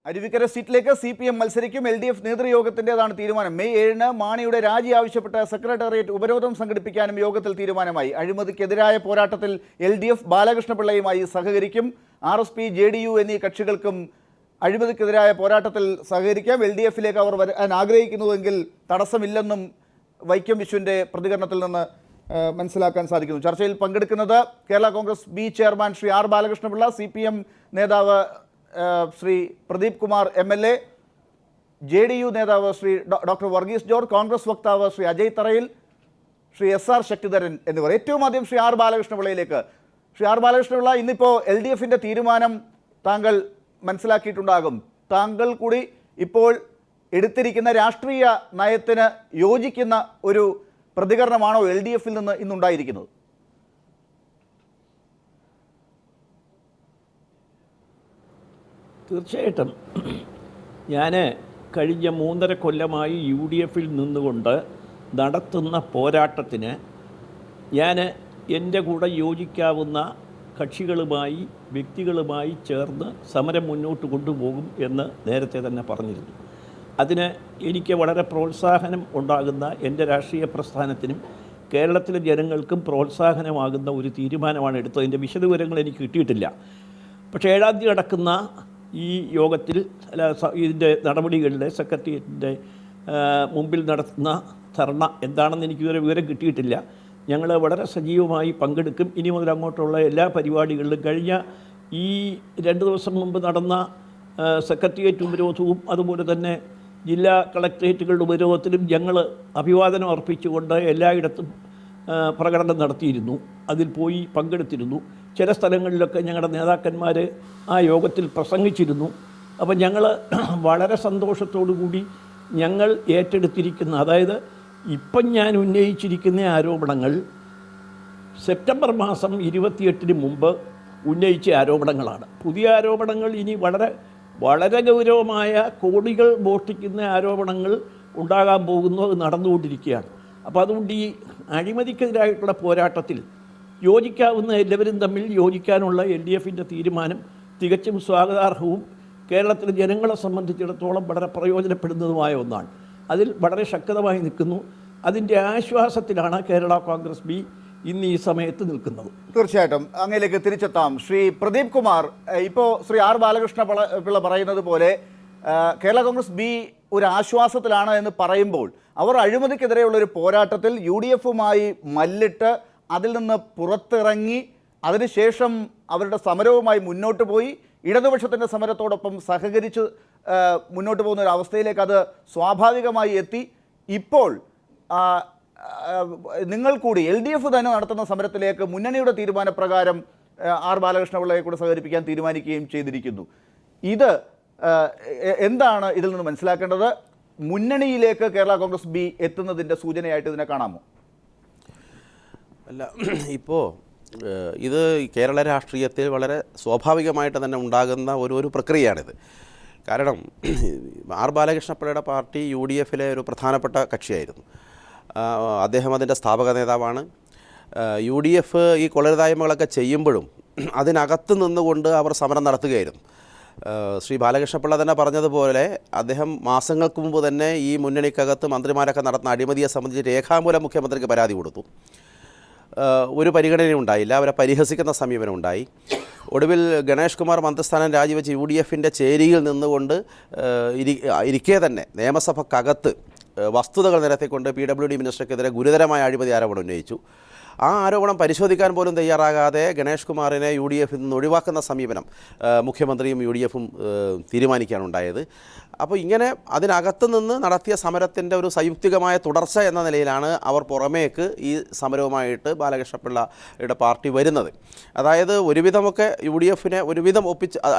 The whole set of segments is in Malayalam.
അരുവിക്കര സീറ്റിലേക്ക് CPM മത്സരിക്കും. LDF നേതൃയോഗത്തിൻ്റെതാണ് തീരുമാനം. മെയ് 7-ന് മാണിയുടെ രാജി ആവശ്യപ്പെട്ട് സെക്രട്ടേറിയറ്റ് ഉപരോധം സംഘടിപ്പിക്കാനും യോഗത്തിൽ തീരുമാനമായി. അഴിമതിക്കെതിരായ പോരാട്ടത്തിൽ LDF ബാലകൃഷ്ണപിള്ളയുമായി സഹകരിക്കും. RSP, JDU എന്നീ കക്ഷികൾക്കും അഴിമതിക്കെതിരായ പോരാട്ടത്തിൽ സഹകരിക്കാം. LDFിലേക്ക് അവർ വരാൻ ആഗ്രഹിക്കുന്നുവെങ്കിൽ തടസ്സമില്ലെന്നും വൈക്കം വിശ്വൻ്റെ പ്രതികരണത്തിൽ നിന്ന് മനസ്സിലാക്കാൻ സാധിക്കുന്നു. ചർച്ചയിൽ പങ്കെടുക്കുന്നത് Kerala Congress B chairman Shri R Balakrishna Pillai, CPM നേതാവ് ശ്രീ പ്രദീപ് കുമാർ MLA, JDU നേതാവ് ശ്രീ ഡോക്ടർ വർഗീസ് ജോർജ്, കോൺഗ്രസ് വക്താവ് ശ്രീ അജയ് തറയിൽ, ശ്രീ SR ശക്തിധരൻ എന്നിവർ. ഏറ്റവും ആദ്യം ശ്രീ R ബാലകൃഷ്ണപിള്ളയിലേക്ക്. ശ്രീ R ബാലകൃഷ്ണപിള്ള, ഇന്നിപ്പോൾ LDFിൻ്റെ തീരുമാനം താങ്കൾ മനസ്സിലാക്കിയിട്ടുണ്ടാകും. താങ്കൾ കൂടി ഇപ്പോൾ എടുത്തിരിക്കുന്ന രാഷ്ട്രീയ നയത്തിന് യോജിക്കുന്ന ഒരു പ്രതികരണമാണോ LDFിൽ നിന്ന് ഇന്നുണ്ടായിരിക്കുന്നത്? തീർച്ചയായിട്ടും ഞാൻ കഴിഞ്ഞ 3.5 കൊല്ലമായി UDFിൽ നിന്നുകൊണ്ട് നടത്തുന്ന പോരാട്ടത്തിന് ഞാൻ എൻ്റെ കൂടെ യോജിക്കാവുന്ന കക്ഷികളുമായി വ്യക്തികളുമായി ചേർന്ന് സമരം മുന്നോട്ട് കൊണ്ടുപോകും എന്ന് നേരത്തെ തന്നെ പറഞ്ഞിരുന്നു. അതിന് എനിക്ക് വളരെ പ്രോത്സാഹനം ഉണ്ടാകുന്ന എൻ്റെ രാഷ്ട്രീയ പ്രസ്ഥാനത്തിനും കേരളത്തിലെ ജനങ്ങൾക്കും പ്രോത്സാഹനമാകുന്ന ഒരു തീരുമാനമാണ് എടുത്തത്. അതിൻ്റെ വിശദവിവരങ്ങൾ എനിക്ക് കിട്ടിയിട്ടില്ല. പക്ഷേ 7-ാം തീയതി നടക്കുന്ന ഈ യോഗത്തിൽ ഇതിൻ്റെ നടപടികളിലെ സെക്രട്ടേറിയറ്റിൻ്റെ മുമ്പിൽ നടത്തുന്ന ധർണ എന്താണെന്ന് എനിക്ക് ഇതുവരെ വിവരം കിട്ടിയിട്ടില്ല. ഞങ്ങൾ വളരെ സജീവമായി പങ്കെടുക്കും. ഇനി മുതൽ അങ്ങോട്ടുള്ള എല്ലാ പരിപാടികളിലും കഴിഞ്ഞ ഈ 2 ദിവസം മുമ്പ് നടന്ന സെക്രട്ടേറിയറ്റ് ഉപരോധവും അതുപോലെ തന്നെ ജില്ലാ കളക്ട്രേറ്റുകളുടെ ഉപരോധത്തിലും ഞങ്ങൾ അഭിവാദനം അർപ്പിച്ചുകൊണ്ട് എല്ലായിടത്തും പ്രകടനം നടത്തിയിരുന്നു. അതിൽ പോയി പങ്കെടുത്തിരുന്നു. ചില സ്ഥലങ്ങളിലൊക്കെ ഞങ്ങളുടെ നേതാക്കന്മാർ ആ യോഗത്തിൽ പ്രസംഗിച്ചിരുന്നു. അപ്പം ഞങ്ങൾ വളരെ സന്തോഷത്തോടു കൂടി ഞങ്ങൾ ഏറ്റെടുത്തിരിക്കുന്ന, അതായത് ഇപ്പം ഞാൻ ഉന്നയിച്ചിരിക്കുന്ന ആരോപണങ്ങൾ സെപ്റ്റംബർ മാസം 28-ന് മുമ്പ് ഉന്നയിച്ച ആരോപണങ്ങളാണ്. പുതിയ ആരോപണങ്ങൾ ഇനി വളരെ ഗൗരവമായ കോടികൾ മോഷ്ടിക്കുന്ന ആരോപണങ്ങൾ ഉണ്ടാകാൻ പോകുന്നു. അത് നടന്നുകൊണ്ടിരിക്കുകയാണ്. അപ്പോൾ അതുകൊണ്ട് ഈ അഴിമതിക്കെതിരായിട്ടുള്ള പോരാട്ടത്തിൽ യോജിക്കാവുന്ന എല്ലാവരും തമ്മിൽ യോജിക്കാനുള്ള LDFിൻ്റെ തീരുമാനം തികച്ചും സ്വാഗതാർഹവും കേരളത്തിലെ ജനങ്ങളെ സംബന്ധിച്ചിടത്തോളം വളരെ പ്രയോജനപ്പെടുന്നതുമായ ഒന്നാണ്. അതിൽ വളരെ ശക്തമായി നിൽക്കുന്നു. അതിൻ്റെ ആശ്വാസത്തിലാണ് കേരള കോൺഗ്രസ് B ഇന്ന് ഈ സമയത്ത് നിൽക്കുന്നത്. തീർച്ചയായിട്ടും അങ്ങയിലേക്ക് തിരിച്ചെത്താം. ശ്രീ പ്രദീപ് കുമാർ, ഇപ്പോൾ ശ്രീ R ബാലകൃഷ്ണപിള്ള പറയുന്നത് പോലെ കേരള കോൺഗ്രസ് B ഒരു ആശ്വാസത്തിലാണ് എന്ന് പറയുമ്പോൾ അവർ അഴിമതിക്കെതിരെയുള്ളൊരു പോരാട്ടത്തിൽ UDFുമായി മല്ലിട്ട് അതിൽ നിന്ന് പുറത്തിറങ്ങി അതിനുശേഷം അവരുടെ സമരവുമായി മുന്നോട്ട് പോയി ഇടതുപക്ഷത്തിൻ്റെ സമരത്തോടൊപ്പം സഹകരിച്ച് മുന്നോട്ട് പോകുന്ന ഒരു അവസ്ഥയിലേക്ക് അത് സ്വാഭാവികമായി എത്തി. ഇപ്പോൾ നിങ്ങൾ കൂടി LDF തന്നെ നടത്തുന്ന സമരത്തിലേക്ക് മുന്നണിയുടെ തീരുമാനപ്രകാരം R ബാലകൃഷ്ണപിള്ളയെ കൂടെ സഹകരിപ്പിക്കാൻ തീരുമാനിക്കുകയും ചെയ്തിരിക്കുന്നു. ഇത് എന്താണ് ഇതിൽ നിന്ന് മനസ്സിലാക്കേണ്ടത്? മുന്നണിയിലേക്ക് കേരള കോൺഗ്രസ് B എത്തുന്നതിൻ്റെ സൂചനയായിട്ട് ഇതിനെ കാണാമോ? അല്ല, ഇപ്പോൾ ഇത് കേരള രാഷ്ട്രീയത്തിൽ വളരെ സ്വാഭാവികമായിട്ട് തന്നെ ഉണ്ടാകുന്ന ഒരു പ്രക്രിയയാണിത്. കാരണം R ബാലകൃഷ്ണപിള്ളയുടെ പാർട്ടി UDFിലെ ഒരു പ്രധാനപ്പെട്ട കക്ഷിയായിരുന്നു. അദ്ദേഹം അതിൻ്റെ സ്ഥാപക നേതാവാണ്. UDF ഈ കൊള്ളരുതായ്മകളൊക്കെ ചെയ്യുമ്പോഴും അതിനകത്ത് നിന്നുകൊണ്ട് അവർ സമരം നടത്തുകയായിരുന്നു. ശ്രീ ബാലകൃഷ്ണപിള്ള തന്നെ പറഞ്ഞതുപോലെ അദ്ദേഹം മാസങ്ങൾക്ക് മുമ്പ് തന്നെ ഈ മുന്നണിക്കകത്ത് മന്ത്രിമാരൊക്കെ നടത്തുന്ന അഴിമതിയെ സംബന്ധിച്ച് രേഖാമൂലം മുഖ്യമന്ത്രിക്ക് പരാതി കൊടുത്തു. ഒരു പരിഗണനയും ഉണ്ടായില്ല. അവരെ പരിഹസിക്കുന്ന സമീപനം ഉണ്ടായി. ഒടുവിൽ ഗണേഷ് കുമാർ മന്ത്രിസ്ഥാനം രാജിവെച്ച് UDFിൻ്റെ ചേരിയിൽ നിന്നുകൊണ്ട് ഇരിക്കെ തന്നെ നിയമസഭക്കകത്ത് വസ്തുതകൾ നിരത്തിക്കൊണ്ട് PWD മിനിസ്റ്റർക്കെതിരെ ഗുരുതരമായ അഴിമതി ആരോപണം ഉന്നയിച്ചു. ആ ആരോപണം പരിശോധിക്കാൻ പോലും തയ്യാറാകാതെ ഗണേഷ് കുമാറിനെ UDFിൽ നിന്ന് ഒഴിവാക്കുന്ന സമീപനം മുഖ്യമന്ത്രിയും UDFും തീരുമാനിക്കാനുണ്ടായത്. അപ്പോൾ ഇങ്ങനെ അതിനകത്ത് നിന്ന് നടത്തിയ സമരത്തിൻ്റെ ഒരു സംയുക്തികമായ തുടർച്ച എന്ന നിലയിലാണ് അവർ പുറമേക്ക് ഈ സമരവുമായിട്ട് ബാലകൃഷ്ണപിള്ളയുടെ പാർട്ടി വരുന്നത്. അതായത് ഒരുവിധമൊക്കെ UDFിനെ ഒരുവിധം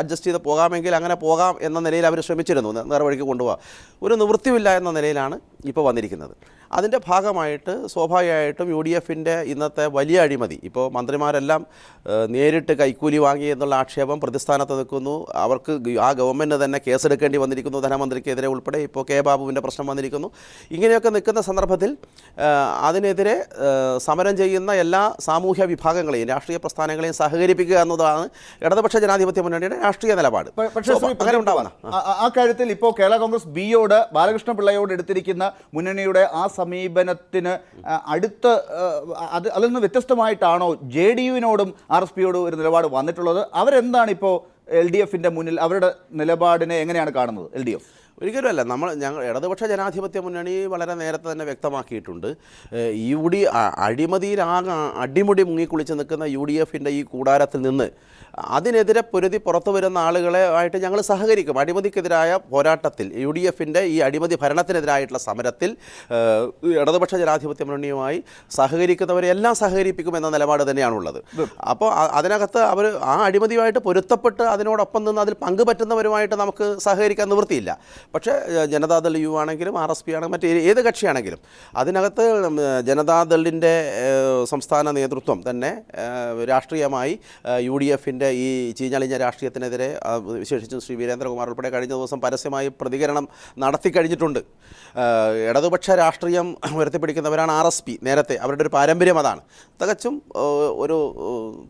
അഡ്ജസ്റ്റ് ചെയ്ത് പോകാമെങ്കിൽ അങ്ങനെ പോകാം എന്ന നിലയിൽ അവർ ശ്രമിച്ചിരുന്നു, നേർവഴിക്ക് കൊണ്ടുപോകാം. ഒരു നിവൃത്തിയില്ല എന്ന നിലയിലാണ് ഇപ്പോൾ വന്നിരിക്കുന്നത്. അതിൻ്റെ ഭാഗമായിട്ട് സ്വാഭാവികമായിട്ടും യു ഡി എഫിൻ്റെ ഇന്നത്തെ വലിയ അഴിമതി, ഇപ്പോൾ മന്ത്രിമാരെല്ലാം നേരിട്ട് കൈക്കൂലി വാങ്ങി എന്നുള്ള ആക്ഷേപം പ്രതിസ്ഥാനത്ത് നിൽക്കുന്നു. അവർക്ക് ആ ഗവൺമെൻറ് തന്നെ കേസെടുക്കേണ്ടി വന്നിരിക്കുന്നു, ധനമന്ത്രിക്കെതിരെ ഉൾപ്പെടെ. ഇപ്പോൾ കെ ബാബുവിൻ്റെ പ്രശ്നം വന്നിരിക്കുന്നു. ഇങ്ങനെയൊക്കെ നിൽക്കുന്ന സന്ദർഭത്തിൽ അതിനെതിരെ സമരം ചെയ്യുന്ന എല്ലാ സാമൂഹ്യ വിഭാഗങ്ങളെയും രാഷ്ട്രീയ പ്രസ്ഥാനങ്ങളെയും സഹകരിപ്പിക്കുക എന്നതാണ് ഇടതുപക്ഷ ജനാധിപത്യ മുന്നണിയുടെ രാഷ്ട്രീയ നിലപാട്. പക്ഷേ അങ്ങനെ ഉണ്ടാവണം. ആ കാര്യത്തിൽ ഇപ്പോൾ കേരള കോൺഗ്രസ് ബിയോട് ബാലകൃഷ്ണ പിള്ളയോട് എടുത്തിരിക്കുന്ന മുന്നണിയുടെ ആ സമീപനത്തിന് അടുത്ത് അതിൽ നിന്ന് വ്യത്യസ്തമായിട്ടാണോ ജെ ഡി യുവിനോടും ആർ എസ് പിയോടും ഒരു നിലപാട് വന്നിട്ടുള്ളത്? അവരെന്താണ് ഇപ്പോൾ എൽ ഡി എഫിൻ്റെ മുന്നിൽ അവരുടെ നിലപാടിനെ എങ്ങനെയാണ് കാണുന്നത് എൽ ഡി എഫ്? ഒരിക്കലുമല്ല. ഞങ്ങൾ ഇടതുപക്ഷ ജനാധിപത്യ മുന്നണി വളരെ നേരത്തെ തന്നെ വ്യക്തമാക്കിയിട്ടുണ്ട്. അഴിമതിയിലാകെ അടിമുടി മുങ്ങിക്കുളിച്ച് നിൽക്കുന്ന യു ഡി എഫിൻ്റെ ഈ കൂടാരത്തിൽ നിന്ന് അതിനെതിരെ പൊരുതി പുറത്തു വരുന്ന ആളുകളെ ആയിട്ട് ഞങ്ങൾ സഹകരിക്കും. അഴിമതിക്കെതിരായ പോരാട്ടത്തിൽ യു ഡി എഫിൻ്റെ ഈ അഴിമതി ഭരണത്തിനെതിരായിട്ടുള്ള സമരത്തിൽ ഇടതുപക്ഷ ജനാധിപത്യ മുന്നണിയുമായി സഹകരിക്കുന്നവരെല്ലാം സഹകരിപ്പിക്കുമെന്ന നിലപാട് തന്നെയാണുള്ളത്. അപ്പോൾ അതിനകത്ത് അവർ ആ അഴിമതിയുമായിട്ട് പൊരുത്തപ്പെട്ട് അതിനോടൊപ്പം നിന്ന് അതിൽ പങ്കുപറ്റുന്നവരുമായിട്ട് നമുക്ക് സഹകരിക്കാൻ നിവൃത്തിയില്ല. പക്ഷേ ജനതാദൾ യു ആണെങ്കിലും ആർ എസ് പി ആണെങ്കിലും മറ്റ് ഏത് കക്ഷിയാണെങ്കിലും അതിനകത്ത് ജനതാദളിൻ്റെ സംസ്ഥാന നേതൃത്വം തന്നെ രാഷ്ട്രീയമായി യു ഡി എഫിൻ്റെ ഈ ചീഞ്ഞളിഞ്ഞ രാഷ്ട്രീയത്തിനെതിരെ വിശേഷിച്ചും ശ്രീ വീരേന്ദ്രകുമാർ ഉൾപ്പെടെ കഴിഞ്ഞ ദിവസം പരസ്യമായി പ്രതികരണം നടത്തി കഴിഞ്ഞിട്ടുണ്ട്. ഇടതുപക്ഷ രാഷ്ട്രീയം ഉയർത്തിപ്പിടിക്കുന്നവരാണ് ആർ എസ് പി. നേരത്തെ അവരുടെ ഒരു പാരമ്പര്യം അതാണ്. തികച്ചും ഒരു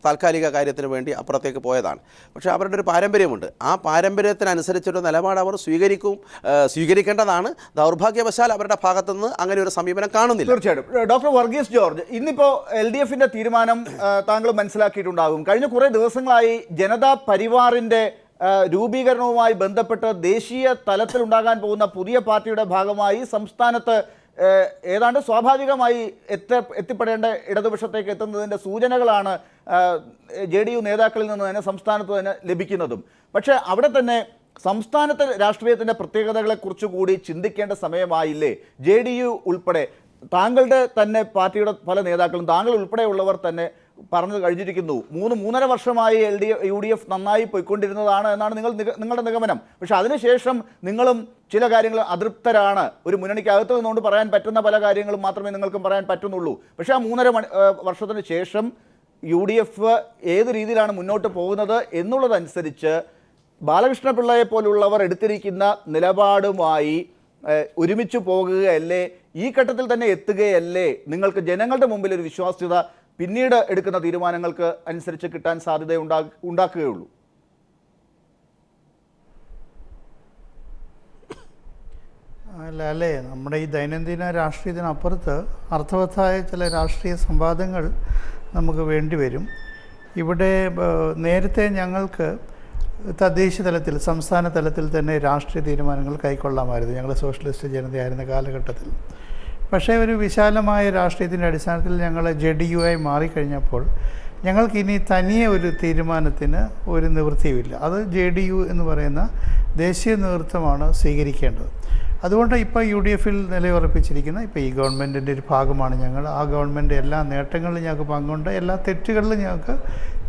താൽക്കാലിക കാര്യത്തിന് വേണ്ടി അപ്പുറത്തേക്ക് പോയതാണ്. പക്ഷേ അവരുടെ ഒരു പാരമ്പര്യമുണ്ട്. ആ പാരമ്പര്യത്തിനനുസരിച്ചൊരു നിലപാട് അവർ സ്വീകരിക്കേണ്ടതാണ്. ദൗർഭാഗ്യവശാൽ അവരുടെ ഭാഗത്തുനിന്ന് അങ്ങനെ ഒരു സമീപനം കാണുന്നില്ല. തീർച്ചയായിട്ടും. ഡോക്ടർ വർഗീസ് ജോർജ്, ഇന്നിപ്പോൾ എൽ ഡി എഫിൻ്റെ തീരുമാനം താങ്കൾ മനസ്സിലാക്കിയിട്ടുണ്ടാകും. കഴിഞ്ഞ കുറേ ദിവസങ്ങളായി ജനതാ പരിവാറിൻ്റെ രൂപീകരണവുമായി ബന്ധപ്പെട്ട് ദേശീയ തലത്തിൽ ഉണ്ടാകാൻ പോകുന്ന പുതിയ പാർട്ടിയുടെ ഭാഗമായി സംസ്ഥാനത്ത് ഏതാണ്ട് സ്വാഭാവികമായി എത്തിപ്പെടേണ്ട ഇടതുപക്ഷത്തേക്ക് എത്തുന്നതിൻ്റെ സൂചനകളാണ് ജെ ഡി യു നേതാക്കളിൽ നിന്ന് തന്നെ സംസ്ഥാനത്ത് തന്നെ ലഭിക്കുന്നതും. പക്ഷേ അവിടെ തന്നെ സംസ്ഥാനത്തെ രാഷ്ട്രീയത്തിൻ്റെ പ്രത്യേകതകളെക്കുറിച്ച് കൂടി ചിന്തിക്കേണ്ട സമയമായില്ലേ? ജെ ഡി യു ഉൾപ്പെടെ താങ്കളുടെ തന്നെ പാർട്ടിയുടെ പല നേതാക്കളും താങ്കൾ ഉൾപ്പെടെയുള്ളവർ തന്നെ പറഞ്ഞു കഴിഞ്ഞിരിക്കുന്നു. 3.5 വർഷമായി യു ഡി എഫ് നന്നായി പോയിക്കൊണ്ടിരുന്നതാണ് എന്നാണ് നിങ്ങളുടെ നിഗമനം. പക്ഷെ അതിനുശേഷം നിങ്ങളും ചില കാര്യങ്ങൾ അതൃപ്തരാണ്. ഒരു മുന്നണിക്കകത്ത് നിന്നുകൊണ്ട് പറയാൻ പറ്റുന്ന പല കാര്യങ്ങളും മാത്രമേ നിങ്ങൾക്കും പറയാൻ പറ്റുന്നുള്ളൂ. പക്ഷേ ആ 3.5 വർഷത്തിന് ശേഷം യു ഡി എഫ് ഏത് രീതിയിലാണ് മുന്നോട്ട് പോകുന്നത് എന്നുള്ളതനുസരിച്ച് ബാലകൃഷ്ണ പിള്ളയെ പോലുള്ളവർ എടുത്തിരിക്കുന്ന നിലപാടുമായി ഒരുമിച്ച് പോകുകയല്ലേ, ഈ ഘട്ടത്തിൽ തന്നെ എത്തുകയല്ലേ നിങ്ങൾക്ക് ജനങ്ങളുടെ മുമ്പിൽ ഒരു വിശ്വാസ്യത പിന്നീട് എടുക്കുന്ന തീരുമാനങ്ങൾക്ക് അനുസരിച്ച് കിട്ടാൻ സാധ്യത ഉണ്ടാക്കുകയുള്ളൂ? അല്ലേ, നമ്മുടെ ഈ ദൈനംദിന രാഷ്ട്രീയത്തിനപ്പുറത്ത് അർത്ഥവത്തായ ചില രാഷ്ട്രീയ സംവാദങ്ങൾ നമുക്ക് വേണ്ടിവരും. ഇവിടെ നേരത്തെ ഞങ്ങൾക്ക് തദ്ദേശ തലത്തിൽ സംസ്ഥാന തലത്തിൽ തന്നെ രാഷ്ട്രീയ തീരുമാനങ്ങൾ കൈക്കൊള്ളാമായിരുന്നു, ഞങ്ങൾ സോഷ്യലിസ്റ്റ് ജനതയായിരുന്ന കാലഘട്ടത്തിൽ. പക്ഷേ ഒരു വിശാലമായ രാഷ്ട്രീയത്തിൻ്റെ അടിസ്ഥാനത്തിൽ ഞങ്ങൾ ജെ ഡി യു ആയി മാറിക്കഴിഞ്ഞപ്പോൾ ഞങ്ങൾക്കിനി തനിയെ ഒരു തീരുമാനത്തിന് ഒരു നിവൃത്തിയുമില്ല. അത് ജെ ഡി യു എന്ന് പറയുന്ന ദേശീയ നേതൃത്വമാണ് സ്വീകരിക്കേണ്ടത്. അതുകൊണ്ട് ഇപ്പോൾ യു ഡി എഫിൽ നിലയുറപ്പിച്ചിരിക്കുന്ന ഇപ്പോൾ ഈ ഗവൺമെൻറ്റിൻ്റെ ഒരു ഭാഗമാണ് ഞങ്ങൾ. ആ ഗവൺമെൻറ് എല്ലാ നേട്ടങ്ങളിലും ഞങ്ങൾക്ക് പങ്കുണ്ട്, എല്ലാ തെറ്റുകളിലും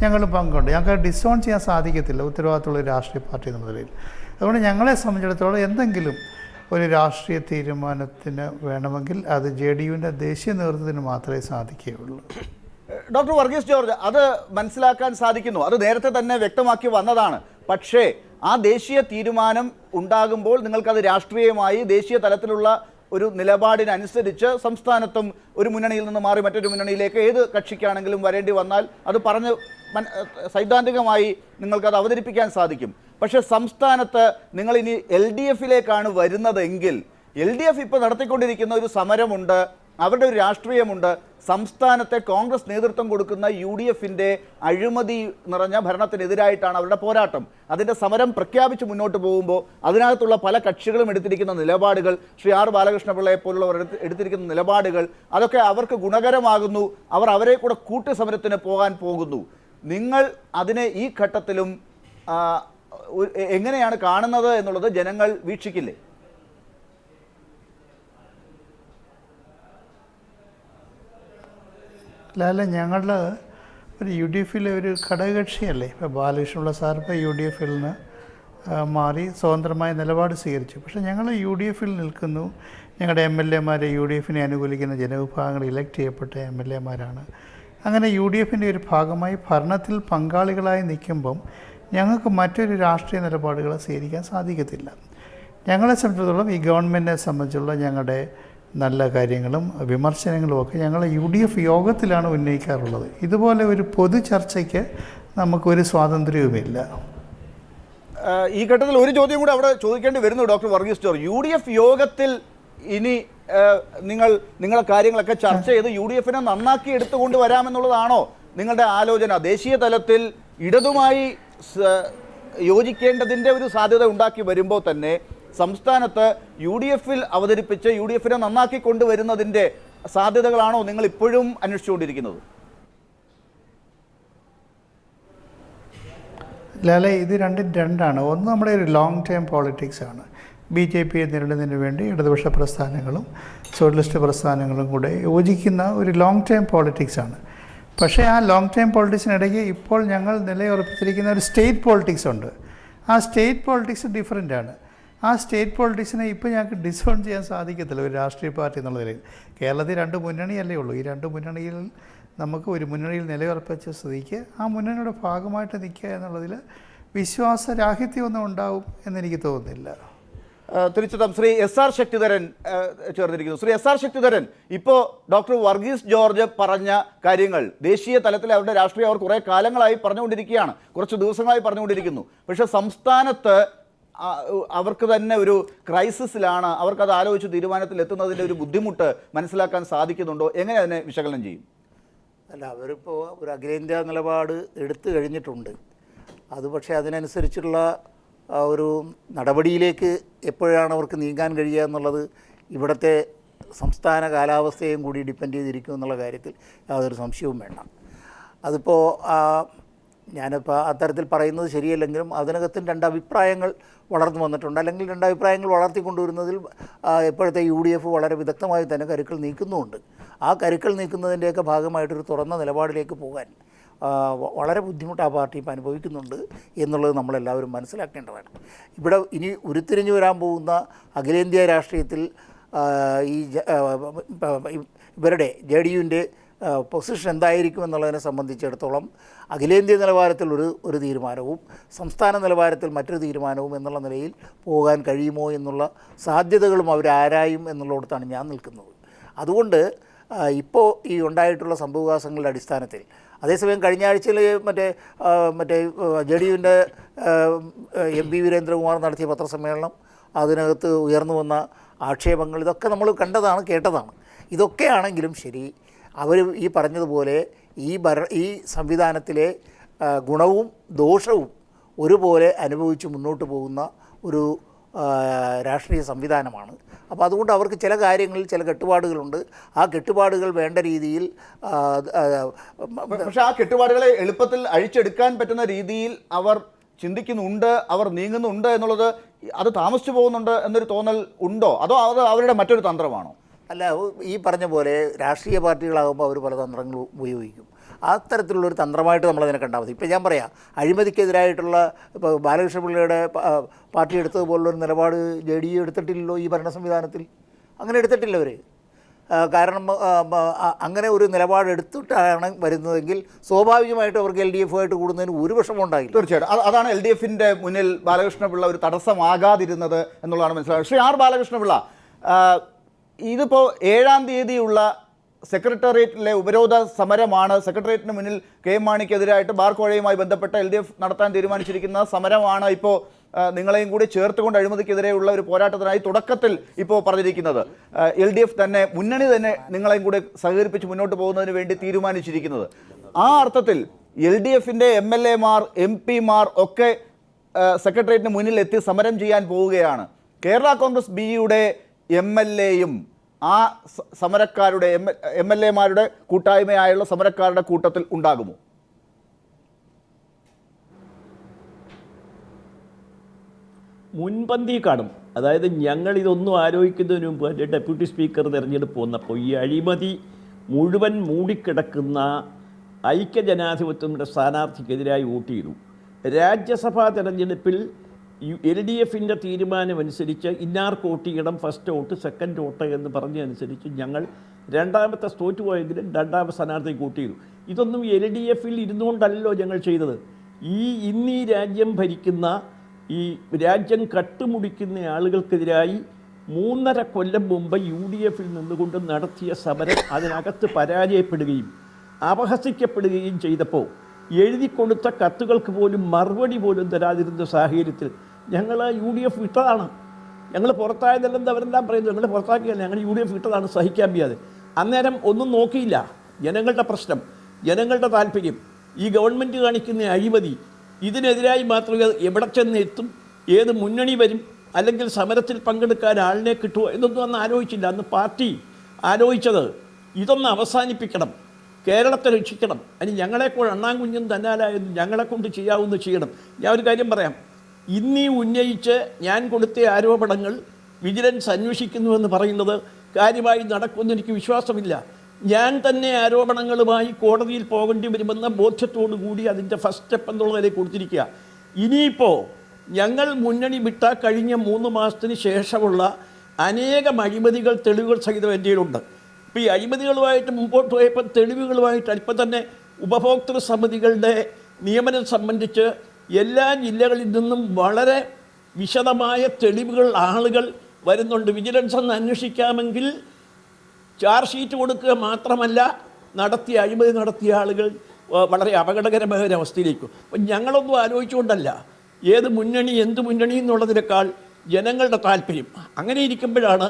ഞങ്ങൾ പങ്കുണ്ട്. ഞങ്ങൾക്ക് ഡിസോൺ ചെയ്യാൻ സാധിക്കത്തില്ല ഉത്തരവാദിത്തമുള്ള ഒരു രാഷ്ട്രീയ പാർട്ടി എന്ന നിലയിൽ. അതുകൊണ്ട് ഞങ്ങളെ സംബന്ധിച്ചിടത്തോളം എന്തെങ്കിലും ഒരു രാഷ്ട്രീയ തീരുമാനത്തിന് വേണമെങ്കിൽ അത് ജെ ഡി യുവിൻ്റെ ദേശീയ നേതൃത്വത്തിന് മാത്രമേ സാധിക്കുകയുള്ളൂ. ഡോക്ടർ വർഗീസ് ജോർജ്, അത് മനസ്സിലാക്കാൻ സാധിക്കുന്നു, അത് നേരത്തെ തന്നെ വ്യക്തമാക്കി വന്നതാണ്. പക്ഷേ ആ ദേശീയ തീരുമാനം ഉണ്ടാകുമ്പോൾ നിങ്ങൾക്കത് രാഷ്ട്രീയമായി ദേശീയ തലത്തിലുള്ള ഒരു നിലപാടിനനുസരിച്ച് സംസ്ഥാനത്തും ഒരു മുന്നണിയിൽ നിന്ന് മാറി മറ്റൊരു മുന്നണിയിലേക്ക് ഏത് കക്ഷിക്കാണെങ്കിലും വരേണ്ടി വന്നാൽ അത് പറഞ്ഞ് സൈദ്ധാന്തികമായി നിങ്ങൾക്കത് അവതരിപ്പിക്കാൻ സാധിക്കും. പക്ഷേ സംസ്ഥാനത്ത് നിങ്ങളിനി എൽ ഡി എഫിലേക്കാണ് വരുന്നതെങ്കിൽ എൽ ഡി എഫ് ഇപ്പോൾ നടത്തിക്കൊണ്ടിരിക്കുന്ന ഒരു സമരമുണ്ട്, അവരുടെ ഒരു രാഷ്ട്രീയമുണ്ട്. സംസ്ഥാനത്തെ കോൺഗ്രസ് നേതൃത്വം കൊടുക്കുന്ന യു ഡി എഫിൻ്റെ അഴിമതി നിറഞ്ഞ ഭരണത്തിനെതിരായിട്ടാണ് അവരുടെ പോരാട്ടം. അതിൻ്റെ സമരം പ്രഖ്യാപിച്ച് മുന്നോട്ട് പോകുമ്പോൾ അതിനകത്തുള്ള പല കക്ഷികളും എടുത്തിരിക്കുന്ന നിലപാടുകൾ, ശ്രീ ആർ ബാലകൃഷ്ണ പിള്ളയെ പോലുള്ളവർ എടുത്തിരിക്കുന്ന നിലപാടുകൾ, അതൊക്കെ അവർക്ക് ഗുണകരമാകുന്നു. അവർ അവരെ കൂടെ കൂട്ടി സമരത്തിന് പോകാൻ പോകുന്നു. നിങ്ങൾ അതിനെ ഈ ഘട്ടത്തിലും എങ്ങനെയാണ് കാണുന്നത് എന്നുള്ളത് ജനങ്ങൾ വീക്ഷിക്കില്ലേ? അല്ല, ഞങ്ങൾ ഒരു യു ഡി എഫിലെ ഒരു ഘടകകക്ഷിയല്ലേ. ഇപ്പോൾ ബാലകൃഷ്ണപിള്ള സാർ ഇപ്പോൾ യു ഡി എഫിൽ നിന്ന് മാറി സ്വതന്ത്രമായ നിലപാട് സ്വീകരിച്ചു. പക്ഷേ ഞങ്ങൾ യു ഡി എഫിൽ നിൽക്കുന്നു. ഞങ്ങളുടെ എം എൽ എമാരെ യു ഡി എഫിനെ അനുകൂലിക്കുന്ന ജനവിഭാഗങ്ങൾ ഇലക്ട് ചെയ്യപ്പെട്ട എം എൽ എമാരാണ്. അങ്ങനെ യു ഡി എഫിൻ്റെ ഒരു ഭാഗമായി ഭരണത്തിൽ പങ്കാളികളായി നിൽക്കുമ്പം ഞങ്ങൾക്ക് മറ്റൊരു രാഷ്ട്രീയ നിലപാടുകൾ സ്വീകരിക്കാൻ സാധിക്കത്തില്ല. ഞങ്ങളെ സംബന്ധിച്ചിടത്തോളം ഈ ഗവൺമെൻറ്റിനെ സംബന്ധിച്ചുള്ള ഞങ്ങളുടെ നല്ല കാര്യങ്ങളും വിമർശനങ്ങളും ഒക്കെ ഞങ്ങൾ യു ഡി എഫ് യോഗത്തിലാണ് ഉന്നയിക്കാറുള്ളത്. ഇതുപോലെ ഒരു പൊതു ചർച്ചയ്ക്ക് നമുക്കൊരു സ്വാതന്ത്ര്യവുമില്ല. ഈ ഘട്ടത്തിൽ ഒരു ചോദ്യം കൂടെ അവിടെ ചോദിക്കേണ്ടി വരുന്നു doctor Varghese George. U D F യോഗത്തിൽ ഇനി നിങ്ങളെ കാര്യങ്ങളൊക്കെ ചർച്ച ചെയ്ത് യു ഡി എഫിനെ നന്നാക്കി എടുത്തുകൊണ്ട് വരാമെന്നുള്ളതാണോ നിങ്ങളുടെ ആലോചന? ദേശീയ തലത്തിൽ ഇടതുമായി യോജിക്കേണ്ടതിൻ്റെ ഒരു സാധ്യത ഉണ്ടാക്കി വരുമ്പോൾ തന്നെ സംസ്ഥാനത്ത് യു ഡി എഫിൽ അവതരിപ്പിച്ച് യു ഡി എഫിനെ നന്നാക്കി കൊണ്ടുവരുന്നതിൻ്റെ സാധ്യതകളാണോ നിങ്ങൾ ഇപ്പോഴും അന്വേഷിച്ചുകൊണ്ടിരിക്കുന്നത്? ലാലെ, ഇത് രണ്ടാണ്. ഒന്ന് നമ്മുടെ ഒരു ലോങ് ടേം പോളിറ്റിക്സ് ആണ്. ബി ജെ പിയെ നേരിടുന്നതിന് വേണ്ടി ഇടതുപക്ഷ പ്രസ്ഥാനങ്ങളും സോഷ്യലിസ്റ്റ് പ്രസ്ഥാനങ്ങളും കൂടെ യോജിക്കുന്ന ഒരു ലോങ് ടേം പോളിറ്റിക്സ് ആണ്. പക്ഷേ ആ ലോങ് ടേം പോളിറ്റിക്സിനിടയ്ക്ക് ഇപ്പോൾ ഞങ്ങൾ നിലയുറപ്പിച്ചിരിക്കുന്ന ഒരു സ്റ്റേറ്റ് പോളിറ്റിക്സ് ഉണ്ട്. ആ സ്റ്റേറ്റ് പോളിറ്റിക്സ് ഡിഫറൻ്റ് ആണ്. ആ സ്റ്റേറ്റ് പോളിറ്റിക്സിനെ ഇപ്പോൾ ഞങ്ങൾക്ക് ഡിസോൺ ചെയ്യാൻ സാധിക്കത്തില്ല ഒരു രാഷ്ട്രീയ പാർട്ടി എന്നുള്ള നിലയിൽ. കേരളത്തിൽ 2 മുന്നണിയല്ലേ ഉള്ളൂ. ഈ 2 മുന്നണിയിൽ നമുക്ക് ഒരു മുന്നണിയിൽ നിലയുറപ്പിച്ച സ്ഥിതിക്ക് ആ മുന്നണിയുടെ ഭാഗമായിട്ട് നിൽക്കുക എന്നുള്ളതിൽ വിശ്വാസരാഹിത്യമൊന്നും ഉണ്ടാവും എന്നെനിക്ക് തോന്നുന്നില്ല. തിരുച്ചിതം ശ്രീ എസ് ആർ ശക്തിധരൻ ചേർന്നിരിക്കുന്നു. ശ്രീ എസ് ആർ ശക്തിധരൻ, ഇപ്പോൾ ഡോക്ടർ വർഗീസ് ജോർജ് പറഞ്ഞ കാര്യങ്ങൾ ദേശീയ തലത്തിൽ അവരുടെ രാഷ്ട്രീയം അവർ കുറേ കാലങ്ങളായി പറഞ്ഞുകൊണ്ടിരിക്കുകയാണ്, കുറച്ച് ദിവസങ്ങളായി പറഞ്ഞുകൊണ്ടിരിക്കുന്നു. പക്ഷേ സംസ്ഥാനത്ത് അവർക്ക് തന്നെ ഒരു ക്രൈസിസിലാണ്. അവർക്കത് ആലോചിച്ച് തീരുമാനത്തിൽ എത്തുന്നതിൻ്റെ ഒരു ബുദ്ധിമുട്ട് മനസ്സിലാക്കാൻ സാധിക്കുന്നുണ്ടോ? എങ്ങനെ അതിനെ വിശകലനം ചെയ്യും? അല്ല, അവരിപ്പോൾ ഒരു അഖിലേന്ത്യാ നിലപാട് എടുത്തു കഴിഞ്ഞിട്ടുണ്ട്. അത് പക്ഷേ അതിനനുസരിച്ചുള്ള ഒരു നടപടിയിലേക്ക് എപ്പോഴാണ് അവർക്ക് നീങ്ങാൻ കഴിയുക എന്നുള്ളത് ഇവിടുത്തെ സംസ്ഥാന കാലാവസ്ഥയും കൂടി ഡിപ്പെൻഡ് ചെയ്തിരിക്കും എന്നുള്ള കാര്യത്തിൽ യാതൊരു സംശയവും വേണ്ട. അതിപ്പോൾ ഞാനിപ്പോൾ അത്തരത്തിൽ പറയുന്നത് ശരിയല്ലെങ്കിലും അതിനകത്തും 2 അഭിപ്രായങ്ങൾ വളർന്നു വന്നിട്ടുണ്ട്. അല്ലെങ്കിൽ 2 അഭിപ്രായങ്ങൾ വളർത്തിക്കൊണ്ടുവരുന്നതിൽ ഇപ്പോഴത്തെ യു ഡി എഫ് വളരെ വിദഗ്ധമായി തന്നെ കരുക്കൾ നീക്കുന്നുമുണ്ട്. ആ കരുക്കൾ നീക്കുന്നതിൻ്റെയൊക്കെ ഭാഗമായിട്ടൊരു തുറന്ന നിലപാടിലേക്ക് പോകാൻ വളരെ ബുദ്ധിമുട്ട് ആ പാർട്ടി ഇപ്പോൾ അനുഭവിക്കുന്നുണ്ട് എന്നുള്ളത് നമ്മളെല്ലാവരും മനസ്സിലാക്കേണ്ടതാണ്. ഇവിടെ ഇനി ഉരുത്തിരിഞ്ഞു വരാൻ പോകുന്ന അഖിലേന്ത്യാ രാഷ്ട്രീയത്തിൽ ഈ ഇവരുടെ JDUവിൻ്റെ പൊസിഷൻ എന്തായിരിക്കും എന്നുള്ളതിനെ സംബന്ധിച്ചിടത്തോളം അഖിലേന്ത്യാ നിലവാരത്തിൽ ഒരു തീരുമാനവും സംസ്ഥാന നിലവാരത്തിൽ മറ്റൊരു തീരുമാനവും എന്നുള്ള നിലയിൽ പോകാൻ കഴിയുമോ എന്നുള്ള സാധ്യതകളും അവരാരായും എന്നുള്ളിടത്താണ് ഞാൻ നിൽക്കുന്നത്. അതുകൊണ്ട് ഇപ്പോൾ ഈ ഉണ്ടായിട്ടുള്ള സംഭവവികാസങ്ങളുടെ അടിസ്ഥാനത്തിൽ, അതേസമയം കഴിഞ്ഞ ആഴ്ചയിൽ മറ്റേ JDUവിൻ്റെ MP വീരേന്ദ്രകുമാർ നടത്തിയ പത്രസമ്മേളനം, അതിനകത്ത് ഉയർന്നു വന്ന ആക്ഷേപങ്ങൾ, ഇതൊക്കെ നമ്മൾ കണ്ടതാണ്, കേട്ടതാണ്. ഇതൊക്കെയാണെങ്കിലും ശരി, അവർ ഈ പറഞ്ഞതുപോലെ ഈ സംവിധാനത്തിലെ ഗുണവും ദോഷവും ഒരുപോലെ അനുഭവിച്ച് മുന്നോട്ട് പോകുന്ന ഒരു രാഷ്ട്രീയ സംവിധാനമാണ്. അപ്പോൾ അതുകൊണ്ട് അവർക്ക് ചില കാര്യങ്ങളിൽ ചില കെട്ടുപാടുകളുണ്ട്. ആ കെട്ടുപാടുകൾ വേണ്ട രീതിയിൽ, പക്ഷേ ആ കെട്ടുപാടുകളെ എളുപ്പത്തിൽ അഴിച്ചെടുക്കാൻ പറ്റുന്ന രീതിയിൽ അവർ ചിന്തിക്കുന്നുണ്ട്, അവർ നീങ്ങുന്നുണ്ട് എന്നുള്ളത്, അത് താമസിച്ചു പോകുന്നുണ്ട് എന്നൊരു തോന്നൽ ഉണ്ടോ? അതോ അത് അവരുടെ മറ്റൊരു തന്ത്രമാണോ? അല്ല, ഈ പറഞ്ഞ പോലെ രാഷ്ട്രീയ പാർട്ടികളാകുമ്പോൾ അവർ പല തന്ത്രങ്ങൾ ഉപയോഗിക്കും. ആ തരത്തിലുള്ളൊരു തന്ത്രമായിട്ട് നമ്മളതിനെ കണ്ടാൽ മതി. ഇപ്പോൾ ഞാൻ പറയാം, അഴിമതിക്കെതിരായിട്ടുള്ള ഇപ്പോൾ ബാലകൃഷ്ണപിള്ളയുടെ പാർട്ടി എടുത്തതുപോലുള്ളൊരു നിലപാട് JDU എടുത്തിട്ടില്ലല്ലോ ഈ ഭരണ സംവിധാനത്തിൽ. അങ്ങനെ എടുത്തിട്ടില്ല അവർ. കാരണം അങ്ങനെ ഒരു നിലപാടെടുത്തിട്ടാണ് വരുന്നതെങ്കിൽ സ്വാഭാവികമായിട്ടും അവർക്ക് LDF-ആയിട്ട് കൂടുന്നതിന് ഒരു വിഷമം ഉണ്ടായില്ല. തീർച്ചയായിട്ടും അതാണ് LDF-ൻ്റെ മുന്നിൽ ബാലകൃഷ്ണപിള്ള ഒരു തടസ്സമാകാതിരുന്നത് എന്നുള്ളതാണ് മനസ്സിലാക്കുന്നത്. ശ്രീ ആർ ബാലകൃഷ്ണപിള്ള, ഇതിപ്പോൾ 7-ാം തീയതിയുള്ള സെക്രട്ടേറിയറ്റിലെ ഉപരോധ സമരമാണ്. സെക്രട്ടേറിയറ്റിന് മുന്നിൽ KM മാണിക്കെതിരായിട്ട് ബാർ കോഴയുമായി ബന്ധപ്പെട്ട LDF നടത്താൻ തീരുമാനിച്ചിരിക്കുന്ന സമരമാണ് ഇപ്പോൾ നിങ്ങളെയും കൂടി ചേർത്തുകൊണ്ട് അഴിമതിക്കെതിരെയുള്ള ഒരു പോരാട്ടത്തിനായി തുടക്കത്തിൽ ഇപ്പോൾ പറഞ്ഞിരിക്കുന്നത്. LDF തന്നെ, മുന്നണി തന്നെ നിങ്ങളെയും കൂടി സഹകരിപ്പിച്ച് മുന്നോട്ട് പോകുന്നതിന് വേണ്ടി തീരുമാനിച്ചിരിക്കുന്നത്. ആ അർത്ഥത്തിൽ LDF-ൻ്റെ MLA-മാർ MP-മാർ ഒക്കെ സെക്രട്ടേറിയറ്റിന് മുന്നിൽ എത്തി സമരം ചെയ്യാൻ പോവുകയാണ്. കേരള കോൺഗ്രസ് B-യുടെ MLA-യും ആ സമരക്കാരുടെ MLA-മാരുടെ കൂട്ടായ്മയായുള്ള സമരക്കാരുടെ കൂട്ടത്തിൽ ഉണ്ടാകുമോ? മുൻപന്തി കാണും. അതായത് ഞങ്ങളിതൊന്നും ആലോചിക്കുന്നതിന് മുമ്പ് ഡെപ്യൂട്ടി സ്പീക്കർ തിരഞ്ഞെടുപ്പ് വന്നപ്പോൾ ഈ അഴിമതി മുഴുവൻ മൂടിക്കിടക്കുന്ന ഐക്യജനാധിപത്യത്തിൻ്റെ സ്ഥാനാർത്ഥിക്കെതിരായി വോട്ട് ചെയ്തു. രാജ്യസഭാ തെരഞ്ഞെടുപ്പിൽ LDFിൻ്റെ തീരുമാനമനുസരിച്ച് ഇന്നാർക്ക് വോട്ട് ചെയ്യണം, ഫസ്റ്റ് വോട്ട് സെക്കൻഡ് വോട്ട് എന്ന് പറഞ്ഞതനുസരിച്ച് ഞങ്ങൾ രണ്ടാമത്തെ തോറ്റു പോയെങ്കിലും രണ്ടാമത്തെ സ്ഥാനാർത്ഥിക്ക് വോട്ട് ചെയ്തു. ഇതൊന്നും LDFിൽ ഇരുന്നുകൊണ്ടല്ലോ ഞങ്ങൾ ചെയ്തത്. ഇന്ന് ഈ രാജ്യം ഭരിക്കുന്ന, ഈ രാജ്യം കട്ടുമുടിക്കുന്ന ആളുകൾക്കെതിരായി 3.5 കൊല്ലം മുമ്പ് UDFിൽ നിന്നുകൊണ്ട് നടത്തിയ സമരം അതിനകത്ത് പരാജയപ്പെടുകയും അപഹസിക്കപ്പെടുകയും ചെയ്തപ്പോൾ എഴുതി കൊടുത്ത കത്തുകൾക്ക് പോലും മറുപടി പോലും തരാതിരുന്ന സാഹചര്യത്തിൽ ഞങ്ങൾ UDF വിട്ടതാണ്. ഞങ്ങൾ പുറത്തായതല്ലെന്ന് അവരെല്ലാം പറയുന്നത്. ഞങ്ങൾ പുറത്താക്കിയല്ല, ഞങ്ങൾ UDF വിട്ടതാണ് സഹിക്കാൻ വയ്യാതെ. അന്നേരം ഒന്നും നോക്കിയില്ല. ജനങ്ങളുടെ പ്രശ്നം, ജനങ്ങളുടെ താല്പര്യം, ഈ ഗവൺമെൻറ് കാണിക്കുന്ന അഴിമതി, ഇതിനെതിരായി മാത്രമേ എവിടെ ചെന്ന് എത്തും, ഏത് മുന്നണി വരും, അല്ലെങ്കിൽ സമരത്തിൽ പങ്കെടുക്കാൻ ആളിനെ കിട്ടുമോ എന്നൊന്നും അന്ന് ആലോചിച്ചില്ല. അന്ന് പാർട്ടി ആലോചിച്ചത് ഇതൊന്ന് അവസാനിപ്പിക്കണം, കേരളത്തെ രക്ഷിക്കണം, അതിന് ഞങ്ങളെക്കൊണ്ട് അണ്ണാൻകുഞ്ഞും തന്നാലായെന്ന് ഞങ്ങളെക്കൊണ്ട് ചെയ്യാവുന്ന ചെയ്യണം. ഞാൻ ഒരു കാര്യം പറയാം. ഇന്നീ ഉന്നയിച്ച് ഞാൻ കൊടുത്ത ആരോപണങ്ങൾ വിജിലൻസ് അന്വേഷിക്കുന്നുവെന്ന് പറയുന്നത് കാര്യമായി നടക്കുമെന്ന് എനിക്ക് വിശ്വാസമില്ല. ഞാൻ തന്നെ ആരോപണങ്ങളുമായി കോടതിയിൽ പോകേണ്ടി വരുമെന്ന ബോധ്യത്തോടു കൂടി അതിൻ്റെ ഫസ്റ്റ് സ്റ്റെപ്പ് എന്നുള്ളതിലേക്ക് കൊടുത്തിരിക്കുക. ഇനിയിപ്പോൾ ഞങ്ങൾ മുന്നണി വിട്ട കഴിഞ്ഞ 3 മാസത്തിന് ശേഷമുള്ള അനേകം അഴിമതികൾ, തെളിവുകൾ സഹിതം എൻ്റെ കയ്യിലുണ്ട്. ഇപ്പോൾ ഈ അഴിമതികളുമായിട്ട് മുമ്പോട്ട് പോയപ്പോൾ തെളിവുകളുമായിട്ട് ഇപ്പം തന്നെ ഉപഭോക്തൃ സമിതികളുടെ നിയമനം സംബന്ധിച്ച് എല്ലാ ജില്ലകളിൽ നിന്നും വളരെ വിശദമായ തെളിവുകൾ ആളുകൾ വരുന്നുണ്ട്. വിജിലൻസ് ഒന്ന് അന്വേഷിക്കാമെങ്കിൽ ചാർജ് ഷീറ്റ് കൊടുക്കുക മാത്രമല്ല, നടത്തിയ അഴിമതി നടത്തിയ ആളുകൾ വളരെ അപകടകരമായ ഒരു അവസ്ഥയിലേക്കും. അപ്പം ഞങ്ങളൊന്നും ആലോചിച്ചുകൊണ്ടല്ല ഏത് മുന്നണി എന്ത് മുന്നണി എന്നുള്ളതിനേക്കാൾ ജനങ്ങളുടെ താല്പര്യം. അങ്ങനെ ഇരിക്കുമ്പോഴാണ്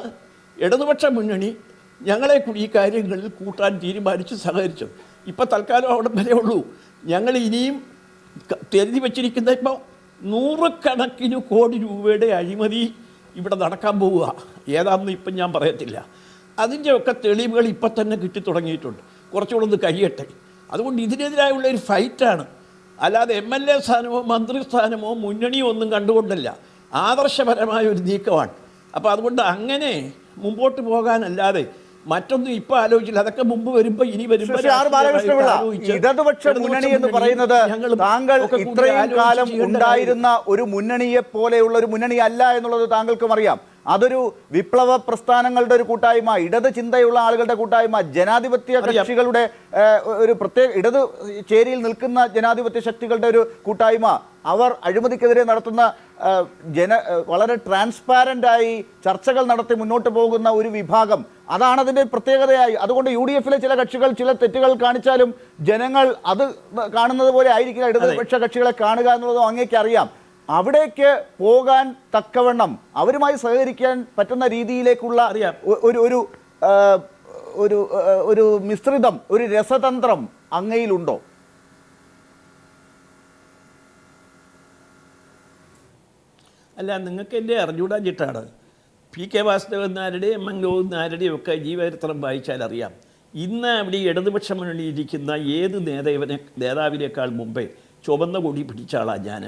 ഇടതുപക്ഷ മുന്നണി ഞങ്ങളെ കൂടി ഈ കാര്യങ്ങളിൽ കൂട്ടാൻ തീരുമാനിച്ച് സഹകരിച്ചത്. ഇപ്പം തൽക്കാലം അവിടെ വരെ ഉള്ളൂ. ഞങ്ങൾ ഇനിയും കരുതി വച്ചിരിക്കുന്ന ഇപ്പോൾ 100 കണക്കിന് കോടി രൂപയുടെ അഴിമതി ഇവിടെ നടക്കാൻ പോവുക. ഏതാണെന്ന് ഇപ്പം ഞാൻ പറയത്തില്ല. അതിൻ്റെയൊക്കെ തെളിവുകൾ ഇപ്പം തന്നെ കിട്ടിത്തുടങ്ങിയിട്ടുണ്ട്. കുറച്ചുകൂടെ ഒന്ന് കഴിയട്ടെ. അതുകൊണ്ട് ഇതിനെതിരായുള്ള ഒരു ഫൈറ്റാണ്, അല്ലാതെ MLA സ്ഥാനമോ മന്ത്രിസ്ഥാനമോ മുന്നണിയോ ഒന്നും കണ്ടുകൊണ്ടല്ല, ആദർശപരമായ ഒരു നീക്കമാണ്. അപ്പോൾ അതുകൊണ്ട് അങ്ങനെ മുമ്പോട്ട് പോകാനല്ലാതെ മറ്റൊന്നും ഇപ്പം ആലോചിച്ചില്ല. അതൊക്കെ മുമ്പ് വരുമ്പോൾ ഇനി വരുമ്പോൾ ഇടതുപക്ഷ മുന്നണി എന്ന് പറയുന്നത് താങ്കൾ ഇത്രയും കാലം ഉണ്ടായിരുന്ന ഒരു മുന്നണിയെ പോലെയുള്ള ഒരു മുന്നണി അല്ല എന്നുള്ളത് താങ്കൾക്കും അറിയാം. അതൊരു വിപ്ലവ പ്രസ്ഥാനങ്ങളുടെ ഒരു കൂട്ടായ്മ, ഇടത് ചിന്തയുള്ള ആളുകളുടെ കൂട്ടായ്മ, ജനാധിപത്യ കക്ഷികളുടെ ഒരു പ്രത്യേക ഇടത് ചേരിയിൽ നിൽക്കുന്ന ജനാധിപത്യ ശക്തികളുടെ ഒരു കൂട്ടായ്മ. അവർ അഴിമതിക്കെതിരെ നടത്തുന്ന വളരെ ട്രാൻസ്പാരൻ്റായി ചർച്ചകൾ നടത്തി മുന്നോട്ട് പോകുന്ന ഒരു വിഭാഗം. അതാണ് അതിൻ്റെ പ്രത്യേകതയായി. അതുകൊണ്ട് UDFിലെ ചില കക്ഷികൾ ചില തെറ്റുകൾ കാണിച്ചാലും ജനങ്ങൾ അത് കാണുന്നത് പോലെ ആയിരിക്കില്ല ഇടതുപക്ഷ കക്ഷികളെ കാണുക എന്നുള്ളതും അങ്ങേക്ക് അറിയാം. അവിടേക്ക് പോകാൻ തക്കവണ്ണം അവരുമായി സഹകരിക്കാൻ പറ്റുന്ന രീതിയിലേക്കുള്ള ഒരു ഒരു ഒരു മിശ്രിതം, ഒരു രസതന്ത്രം അങ്ങയിലുണ്ടോ? അല്ല, നിങ്ങൾക്ക് എൻ്റെ അറിഞ്ഞൂടാഞ്ഞിട്ടാണ്. PK Vasudevan നായരുടെയും M.N. ഗോവിന്ദൻ നായരുടെയും ഒക്കെ ജീവചരിത്രം വായിച്ചാൽ അറിയാം. ഇന്ന് അവിടെ ഇടതുപക്ഷ മുന്നണിയിരിക്കുന്ന ഏത് നേതാവിനേക്കാൾ മുമ്പേ ചുവന്ന കൊടി പിടിച്ച ആളാണ് ഞാൻ.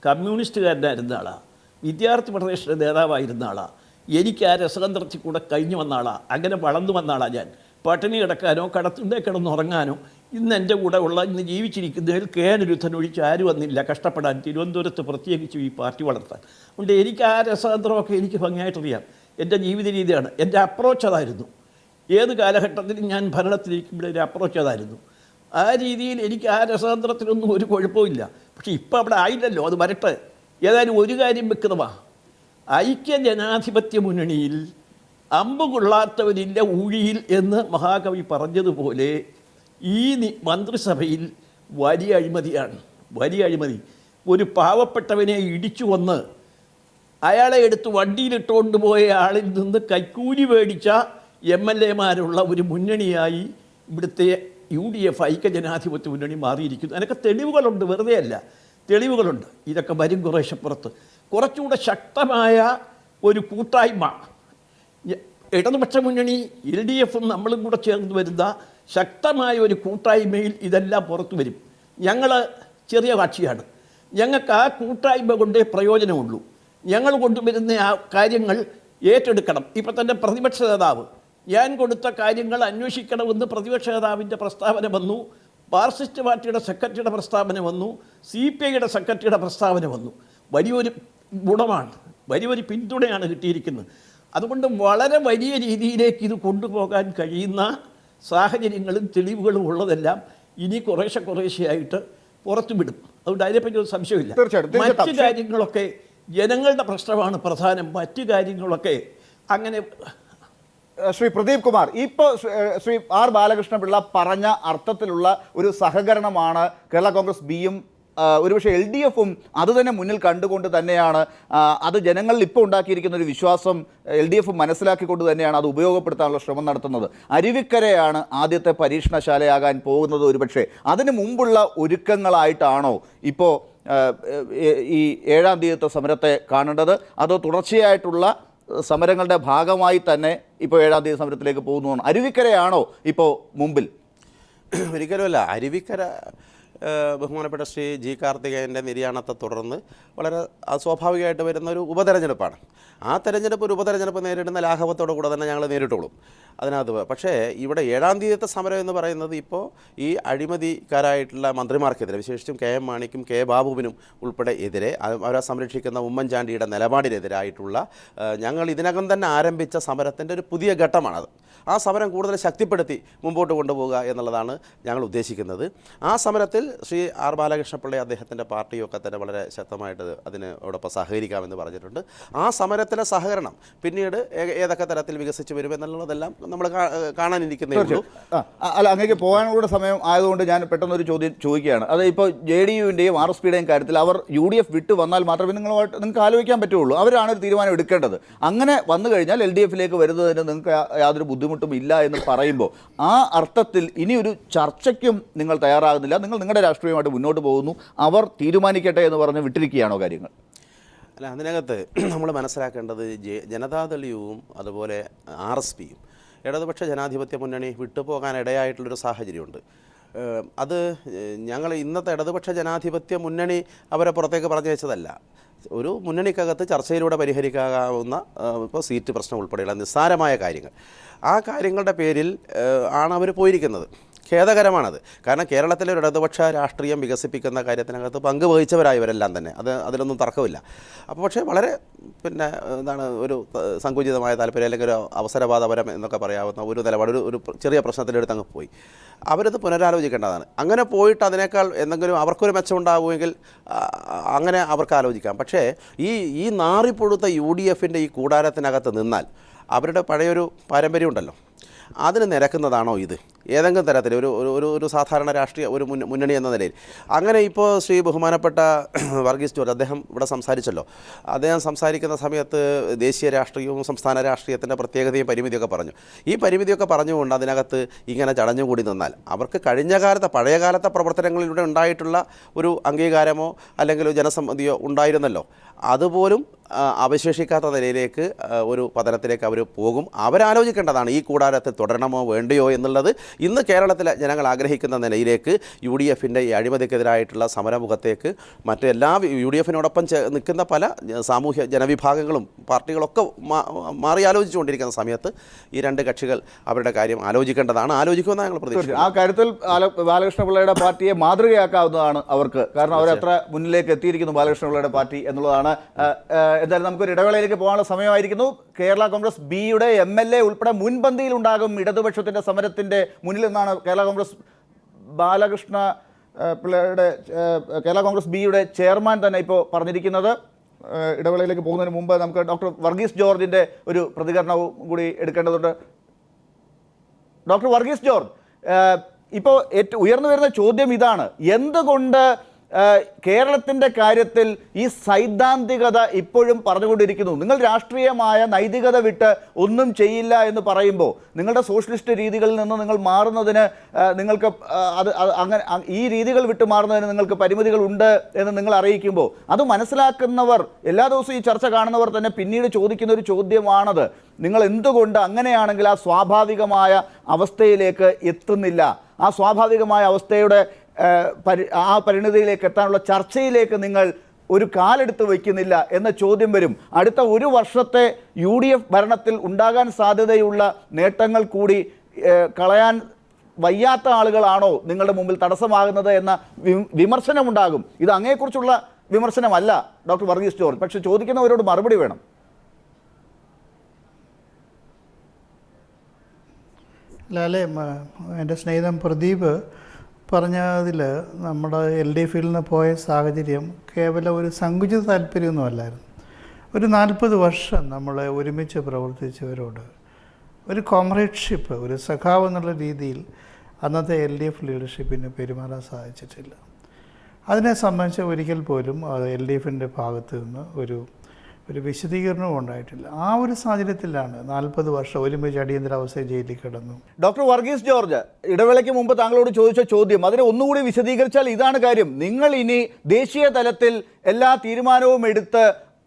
കമ്മ്യൂണിസ്റ്റുകാരനായിരുന്ന ആളാണ്, വിദ്യാർത്ഥി ഫെഡറേഷൻ്റെ നേതാവായിരുന്ന ആളാണ്. എനിക്ക് ആ രസതന്ത്രത്തിൽ കൂടെ കഴിഞ്ഞു വന്ന ആളാണ്. അങ്ങനെ വളർന്നു വന്ന ആളാണ് ഞാൻ. പട്ടിണി കിടക്കാനോ കടത്തിൻ്റെ കിടന്നുറങ്ങാനോ ഇന്ന് എൻ്റെ കൂടെ ഉള്ള ഇന്ന് ജീവിച്ചിരിക്കുന്നതിൽ KN ഒഴിച്ച് ആരും വന്നില്ല കഷ്ടപ്പെടാൻ, തിരുവനന്തപുരത്ത് പ്രത്യേകിച്ച് ഈ പാർട്ടി വളർത്താൻ. അതുകൊണ്ട് എനിക്ക് ആ രസതന്ത്രമൊക്കെ എനിക്ക് ഭംഗിയായിട്ടറിയാം. എൻ്റെ ജീവിത രീതിയാണ്, എൻ്റെ അപ്രോച്ച് അതായിരുന്നു. ഏത് കാലഘട്ടത്തിലും ഞാൻ ഭരണത്തിലിരിക്കുമ്പോഴേ ഒരു അപ്രോച്ച് അതായിരുന്നു. ആ രീതിയിൽ എനിക്ക് ആ രസതന്ത്രത്തിനൊന്നും ഒരു കുഴപ്പമില്ല. പക്ഷേ ഇപ്പം അവിടെ ആയില്ലല്ലോ, അത് വരട്ടെ. ഏതായാലും ഒരു കാര്യം വ്യക്തമാ, ഐക്യ ജനാധിപത്യ മുന്നണിയിൽ അമ്പ് കൊള്ളാത്തവരില്ല ഊഴിയിൽ എന്ന് മഹാകവി പറഞ്ഞതുപോലെ ഈ മന്ത്രിസഭയിൽ വലിയ അഴിമതിയാണ്, വലിയ അഴിമതി. ഒരു പാവപ്പെട്ടവനെ ഇടിച്ചു കൊന്ന് അയാളെ എടുത്ത് വണ്ടിയിലിട്ടുകൊണ്ട് പോയ ആളിൽ നിന്ന് കൈക്കൂലി മേടിച്ച MLA-മാരുള്ള ഒരു മുന്നണിയായി ഇവിടുത്തെ UDF ഐക്യ ജനാധിപത്യ മുന്നണി മാറിയിരിക്കുന്നു. അതിനൊക്കെ തെളിവുകളുണ്ട്, വെറുതെ അല്ല, തെളിവുകളുണ്ട്. ഇതൊക്കെ വരും കുറേശ്ശപ്പുറത്ത്. കുറച്ചുകൂടെ ശക്തമായ ഒരു കൂട്ടായ്മ ഇടതുപക്ഷ മുന്നണി LDFും നമ്മളും കൂടെ ചേർന്ന് വരുന്ന ശക്തമായ ഒരു കൂട്ടായ്മയിൽ ഇതെല്ലാം പുറത്തു വരും. ഞങ്ങൾ ചെറിയ കക്ഷിയാണ്, ഞങ്ങൾക്ക് ആ കൂട്ടായ്മ കൊണ്ടേ പ്രയോജനമുള്ളൂ. ഞങ്ങൾ കൊണ്ടുവരുന്ന ആ കാര്യങ്ങൾ ഏറ്റെടുക്കണം. ഇപ്പം തന്നെ പ്രതിപക്ഷ നേതാവ് ഞാൻ കൊടുത്ത കാര്യങ്ങൾ അന്വേഷിക്കണമെന്ന് പ്രതിപക്ഷ നേതാവിൻ്റെ പ്രസ്താവന വന്നു, മാർക്സിസ്റ്റ് പാർട്ടിയുടെ സെക്രട്ടറിയുടെ പ്രസ്താവന വന്നു, CPIയുടെ സെക്രട്ടറിയുടെ പ്രസ്താവന വന്നു. വലിയൊരു ഗുണമാണ്, വലിയൊരു പിന്തുണയാണ് കിട്ടിയിരിക്കുന്നത്. അതുകൊണ്ട് വളരെ വലിയ രീതിയിലേക്ക് ഇത് കൊണ്ടുപോകാൻ കഴിയുന്ന സാഹചര്യങ്ങളും തെളിവുകളും ഉള്ളതെല്ലാം ഇനി കുറേശ്ശെയായിട്ട് പുറത്തു വിടും. അതുകൊണ്ട് അതിനെപ്പറ്റി ഒരു സംശയമില്ല. തീർച്ചയായിട്ടും. മറ്റു കാര്യങ്ങളൊക്കെ ജനങ്ങളുടെ പ്രശ്നമാണ് പ്രധാനം. മറ്റു കാര്യങ്ങളൊക്കെ അങ്ങനെ. ശ്രീ പ്രദീപ് കുമാർ, ഇപ്പോൾ ശ്രീ ആർ ബാലകൃഷ്ണപിള്ള പറഞ്ഞ അർത്ഥത്തിലുള്ള ഒരു സഹകരണമാണ് കേരള കോൺഗ്രസ് ബിയും ഒരുപക്ഷെ LDFും അത് തന്നെ മുന്നിൽ കണ്ടുകൊണ്ട് തന്നെയാണ് അത് ജനങ്ങളിൽ ഇപ്പോൾ ഉണ്ടാക്കിയിരിക്കുന്ന ഒരു വിശ്വാസം LDF മനസ്സിലാക്കിക്കൊണ്ട് തന്നെയാണ് അത് ഉപയോഗപ്പെടുത്താനുള്ള ശ്രമം നടത്തുന്നത്. അരുവിക്കരയാണ് ആദ്യത്തെ പരീക്ഷണശാലയാകാൻ പോകുന്നത്. ഒരുപക്ഷെ അതിന് മുമ്പുള്ള ഒരുക്കങ്ങളായിട്ടാണോ ഇപ്പോൾ ഈ 7-ാം തീയതിത്തെ സമരത്തെ കാണേണ്ടത്, അതോ തുടർച്ചയായിട്ടുള്ള സമരങ്ങളുടെ ഭാഗമായി തന്നെ ഇപ്പോൾ 7-ാം തീയതി സമരത്തിലേക്ക് പോകുന്നു? അരുവിക്കരയാണോ ഇപ്പോൾ മുമ്പിൽ? ഒരിക്കലുമല്ല. അരുവിക്കര ബഹുമാനപ്പെട്ട ശ്രീ ജി കാർത്തികേയൻ്റെ നിര്യാണത്തെ തുടർന്ന് വളരെ സ്വാഭാവികമായിട്ട് വരുന്ന ഒരു ഉപതെരഞ്ഞെടുപ്പാണ്. ആ തെരഞ്ഞെടുപ്പ് ഒരു ഉപതെരഞ്ഞെടുപ്പ് നേരിടുന്ന ലാഘവത്തോടു കൂടെ തന്നെ ഞങ്ങൾ നേരിട്ടുള്ളൂ അതിനകത്ത്. പക്ഷേ ഇവിടെ 7-ാം തീയതിത്തെ സമരം എന്ന് പറയുന്നത് ഇപ്പോൾ ഈ അഴിമതിക്കാരായിട്ടുള്ള മന്ത്രിമാർക്കെതിരെ, വിശേഷിച്ചും KM മാണിക്കും K ബാബുവിനും ഉൾപ്പെടെ എതിരെ, അവരെ സംരക്ഷിക്കുന്ന ഉമ്മൻചാണ്ടിയുടെ നിലപാടിനെതിരായിട്ടുള്ള ഞങ്ങൾ ഇതിനകം തന്നെ ആരംഭിച്ച സമരത്തിൻ്റെ ഒരു പുതിയ ഘട്ടമാണത്. ആ സമരം കൂടുതൽ ശക്തിപ്പെടുത്തി മുമ്പോട്ട് കൊണ്ടുപോകുക എന്നുള്ളതാണ് ഞങ്ങൾ ഉദ്ദേശിക്കുന്നത്. ആ സമരത്തിൽ ശ്രീ ആർ ബാലകൃഷ്ണപിള്ള അദ്ദേഹത്തിൻ്റെ പാർട്ടിയൊക്കെ തന്നെ വളരെ ശക്തമായിട്ട് അതിനോടൊപ്പം സഹകരിക്കാമെന്ന് പറഞ്ഞിട്ടുണ്ട്. ആ സമരത്തിലെ സഹകരണം പിന്നീട് ഏതൊക്കെ തരത്തിൽ വികസിച്ച് വരുമെന്നുള്ളതെല്ലാം നമ്മൾ കാണാനിരിക്കുന്നേ ഉള്ളൂ. അല്ല, അങ്ങേക്ക് പോകാനുള്ള സമയം ആയതുകൊണ്ട് ഞാൻ പെട്ടെന്നൊരു ചോദ്യം ചോദിക്കുകയാണ്. അത് ഇപ്പോൾ JDUവിൻ്റെയും RSPയുടെയും കാര്യത്തിൽ അവർ UDF വിട്ട് വന്നാൽ മാത്രമേ നിങ്ങൾക്ക് ആലോചിക്കാൻ പറ്റുള്ളൂ. അവരാണ് ഒരു തീരുമാനം എടുക്കേണ്ടത്. അങ്ങനെ വന്നു കഴിഞ്ഞാൽ LDFിലേക്ക് വരുന്നതിന് നിങ്ങൾക്ക് യാതൊരു ബുദ്ധിമുട്ടും ഇല്ല എന്ന് പറയുമ്പോൾ ആ അർത്ഥത്തിൽ ഇനി ഒരു ചർച്ചയ്ക്കും നിങ്ങൾ തയ്യാറാകുന്നില്ല, നിങ്ങൾ നിങ്ങളുടെ രാഷ്ട്രീയമായിട്ട് മുന്നോട്ട് പോകുന്നു, അവർ തീരുമാനിക്കട്ടെ എന്ന് പറഞ്ഞ് വിട്ടിരിക്കുകയാണോ കാര്യങ്ങൾ? അല്ല, അതിനകത്ത് നമ്മൾ മനസ്സിലാക്കേണ്ടത് ജനതാദളിയവും അതുപോലെ RSPയും ഇടതുപക്ഷ ജനാധിപത്യ മുന്നണി വിട്ടുപോകാൻ ഇടയായിട്ടുള്ളൊരു സാഹചര്യമുണ്ട്. അത് ഞങ്ങൾ ഇന്നത്തെ ഇടതുപക്ഷ ജനാധിപത്യ മുന്നണി അവരെ പുറത്തേക്ക് പറഞ്ഞു വെച്ചതല്ല. ഒരു മുന്നണിക്കകത്ത് ചർച്ചയിലൂടെ പരിഹരിക്കാവുന്ന ഇപ്പോൾ സീറ്റ് പ്രശ്നം ഉൾപ്പെടെയുള്ള നിസ്സാരമായ കാര്യങ്ങൾ, ആ കാര്യങ്ങളുടെ പേരിൽ ആണ് അവർ പോയിരിക്കുന്നത്. ഖേദകരമാണത്. കാരണം കേരളത്തിലെ ഒരു ഇടതുപക്ഷ രാഷ്ട്രീയം വികസിപ്പിക്കുന്ന കാര്യത്തിനകത്ത് പങ്കുവഹിച്ചവരായവരെല്ലാം തന്നെ, അതിലൊന്നും തർക്കമില്ല. അപ്പോൾ പക്ഷേ വളരെ എന്താണ് ഒരു സങ്കുചിതമായ താല്പര്യം അല്ലെങ്കിൽ ഒരു അവസരവാദപരം എന്നൊക്കെ പറയാവുന്ന ഒരു നിലപാട് ഒരു ചെറിയ പ്രശ്നത്തിലെടുത്ത് അങ്ങ് പോയി. അവരത് പുനരാലോചിക്കേണ്ടതാണ്. അങ്ങനെ പോയിട്ട് അതിനേക്കാൾ എന്തെങ്കിലും അവർക്കൊരു മെച്ചമുണ്ടാകുമെങ്കിൽ അങ്ങനെ അവർക്ക് ആലോചിക്കാം. പക്ഷേ ഈ നാറിപ്പൊഴുത്ത UDFിൻ്റെ ഈ കൂടാരത്തിനകത്ത് നിന്നാൽ അവരുടെ പഴയൊരു പാരമ്പര്യം ഉണ്ടല്ലോ, അതിന് നിരക്കുന്നതാണോ ഇത്? ഏതെങ്കിലും തരത്തിൽ ഒരു സാധാരണ രാഷ്ട്രീയ ഒരു മുന്നണി എന്ന നിലയിൽ അങ്ങനെ ഇപ്പോൾ ശ്രീ ബഹുമാനപ്പെട്ട വർഗീസ് ജോർജ് അദ്ദേഹം ഇവിടെ സംസാരിച്ചല്ലോ. അദ്ദേഹം സംസാരിക്കുന്ന സമയത്ത് ദേശീയ രാഷ്ട്രീയവും സംസ്ഥാന രാഷ്ട്രീയത്തിൻ്റെ പ്രത്യേകതയും പരിമിതിയൊക്കെ പറഞ്ഞു. ഈ പരിമിതിയൊക്കെ പറഞ്ഞുകൊണ്ട് അതിനകത്ത് ഇങ്ങനെ ചടഞ്ഞുകൂടി നിന്നാൽ അവർക്ക് പഴയകാലത്തെ പ്രവർത്തനങ്ങളിലൂടെ ഉണ്ടായിട്ടുള്ള ഒരു അംഗീകാരമോ അല്ലെങ്കിൽ ജനസമ്മതിയോ ഉണ്ടായിരുന്നല്ലോ, അതുപോലും അവശേഷിക്കാത്ത നിലയിലേക്ക് ഒരു പതനത്തിലേക്ക് അവർ പോകും. അവരാലോചിക്കേണ്ടതാണ് ഈ കൂടാരത്തിൽ തുടരണമോ വേണ്ടയോ എന്നുള്ളത്. ഇന്ന് കേരളത്തിലെ ജനങ്ങൾ ആഗ്രഹിക്കുന്ന നിലയിലേക്ക് UDFിൻ്റെ ഈ അഴിമതിക്കെതിരായിട്ടുള്ള സമരമുഖത്തേക്ക് മറ്റെല്ലാ UDFിനോടൊപ്പം നിൽക്കുന്ന പല സാമൂഹ്യ ജനവിഭാഗങ്ങളും പാർട്ടികളൊക്കെ മാറി ആലോചിച്ചുകൊണ്ടിരിക്കുന്ന സമയത്ത് ഈ രണ്ട് കക്ഷികൾ അവരുടെ കാര്യം ആലോചിക്കേണ്ടതാണ്. ആലോചിക്കുമെന്ന് ഞങ്ങൾ പ്രതീക്ഷിക്കുന്നു. ആ കാര്യത്തിൽ ബാലകൃഷ്ണപിള്ളയുടെ പാർട്ടിയെ മാതൃകയാക്കാവുന്നതാണ് അവർക്ക്. കാരണം അവരത്ര മുന്നിലേക്ക് എത്തിയിരിക്കുന്നു ബാലകൃഷ്ണപിള്ളയുടെ പാർട്ടി എന്നുള്ളതാണ്. എന്തായാലും നമുക്കൊരു ഇടവേളയിലേക്ക് പോകാനുള്ള സമയമായിരിക്കുന്നു. കേരള കോൺഗ്രസ് ബിയുടെ MLA ഉൾപ്പെടെ മുൻപന്തിയിൽ ഉണ്ടാകും ഇടതുപക്ഷത്തിൻ്റെ സമരത്തിൻ്റെ മുന്നിൽ നിന്നാണ് കേരള കോൺഗ്രസ് കേരള കോൺഗ്രസ് ബിയുടെ ചെയർമാൻ തന്നെ ഇപ്പോൾ പറഞ്ഞിരിക്കുന്നത്. ഇടവേളയിലേക്ക് പോകുന്നതിന് മുമ്പ് നമുക്ക് ഡോക്ടർ വർഗീസ് ജോർജിൻ്റെ ഒരു പ്രതികരണവും കൂടി എടുക്കേണ്ടതുണ്ട്. ഡോക്ടർ വർഗീസ് ജോർജ്, ഇപ്പോൾ ഏറ്റവും ഉയർന്നു വരുന്ന ചോദ്യം ഇതാണ്: എന്തുകൊണ്ട് കേരളത്തിൻ്റെ കാര്യത്തിൽ ഈ സൈദ്ധാന്തികത ഇപ്പോഴും പറഞ്ഞുകൊണ്ടിരിക്കുന്നു? നിങ്ങൾ രാഷ്ട്രീയമായ നൈതികത വിട്ട് ഒന്നും ചെയ്യില്ല എന്ന് പറയുമ്പോൾ നിങ്ങളുടെ സോഷ്യലിസ്റ്റ് രീതികളിൽ നിന്ന് നിങ്ങൾ മാറുന്നതിന് നിങ്ങൾക്ക് അങ്ങനെ ഈ രീതികൾ വിട്ട് മാറുന്നതിന് നിങ്ങൾക്ക് പരിമിതികളുണ്ട് എന്ന് നിങ്ങൾ അറിയിക്കുമ്പോൾ അത് മനസ്സിലാക്കുന്നവർ, എല്ലാ ദിവസവും ഈ ചർച്ച കാണുന്നവർ തന്നെ പിന്നീട് ചോദിക്കുന്ന ഒരു ചോദ്യമാണത്: നിങ്ങൾ എന്തുകൊണ്ട് അങ്ങനെയാണെങ്കിൽ ആ സ്വാഭാവികമായ അവസ്ഥയിലേക്ക് എത്തുന്നില്ല? ആ സ്വാഭാവികമായ അവസ്ഥയുടെ ആ പരിണിതിയിലേക്ക് എത്താനുള്ള ചർച്ചയിലേക്ക് നിങ്ങൾ ഒരു കാലെടുത്ത് വയ്ക്കുന്നില്ല എന്ന ചോദ്യം വരും. അടുത്ത ഒരു വർഷത്തെ UDF ഭരണത്തിൽ ഉണ്ടാകാൻ സാധ്യതയുള്ള നേട്ടങ്ങൾ കൂടി കളയാൻ വയ്യാത്ത ആളുകളാണോ നിങ്ങളുടെ മുമ്പിൽ തടസ്സമാകുന്നത് എന്ന വിമർശനമുണ്ടാകും. ഇത് അങ്ങയെക്കുറിച്ചുള്ള വിമർശനമല്ല ഡോക്ടർ വർഗീസ് ജോർജ്. പക്ഷെ ചോദിക്കുന്നവരോട് മറുപടി വേണം. ലാലെ, എൻ്റെ സ്നേഹിതൻ പ്രദീപ് പറഞ്ഞതിൽ നമ്മുടെ LDFയിൽ നിന്ന് പോയ സാഹചര്യം കേവലം ഒരു സങ്കുചിത താല്പര്യമൊന്നുമല്ലായിരുന്നു. ഒരു 40 വർഷം നമ്മൾ ഒരുമിച്ച് പ്രവർത്തിച്ചവരോട് ഒരു കോമ്രേഡ്ഷിപ്പ്, ഒരു സഖാവ് എന്നുള്ള രീതിയിൽ അന്നത്തെ LDF ലീഡർഷിപ്പിന് പെരുമാറാൻ സാധിച്ചിട്ടില്ല. അതിനെ സംബന്ധിച്ച് ഒരിക്കൽ പോലും LDFിൻ്റെ ഭാഗത്ത് നിന്ന് ഒരു വിശദീകരണവും ഉണ്ടായിട്ടില്ല. ആ ഒരു സാഹചര്യത്തിലാണ് 40 വർഷം ഒരുമിച്ച് അടിയന്തരാവസ്ഥ ജയിലിൽ കിടന്നു. ഡോക്ടർ വർഗീസ് ജോർജ്, ഇടവേളയ്ക്ക് മുമ്പ് താങ്കളോട് ചോദിച്ച ചോദ്യം അതിനെ ഒന്നുകൂടി വിശദീകരിച്ചാൽ ഇതാണ് കാര്യം. നിങ്ങൾ ഇനി ദേശീയ തലത്തിൽ എല്ലാ തീരുമാനവും എടുത്ത്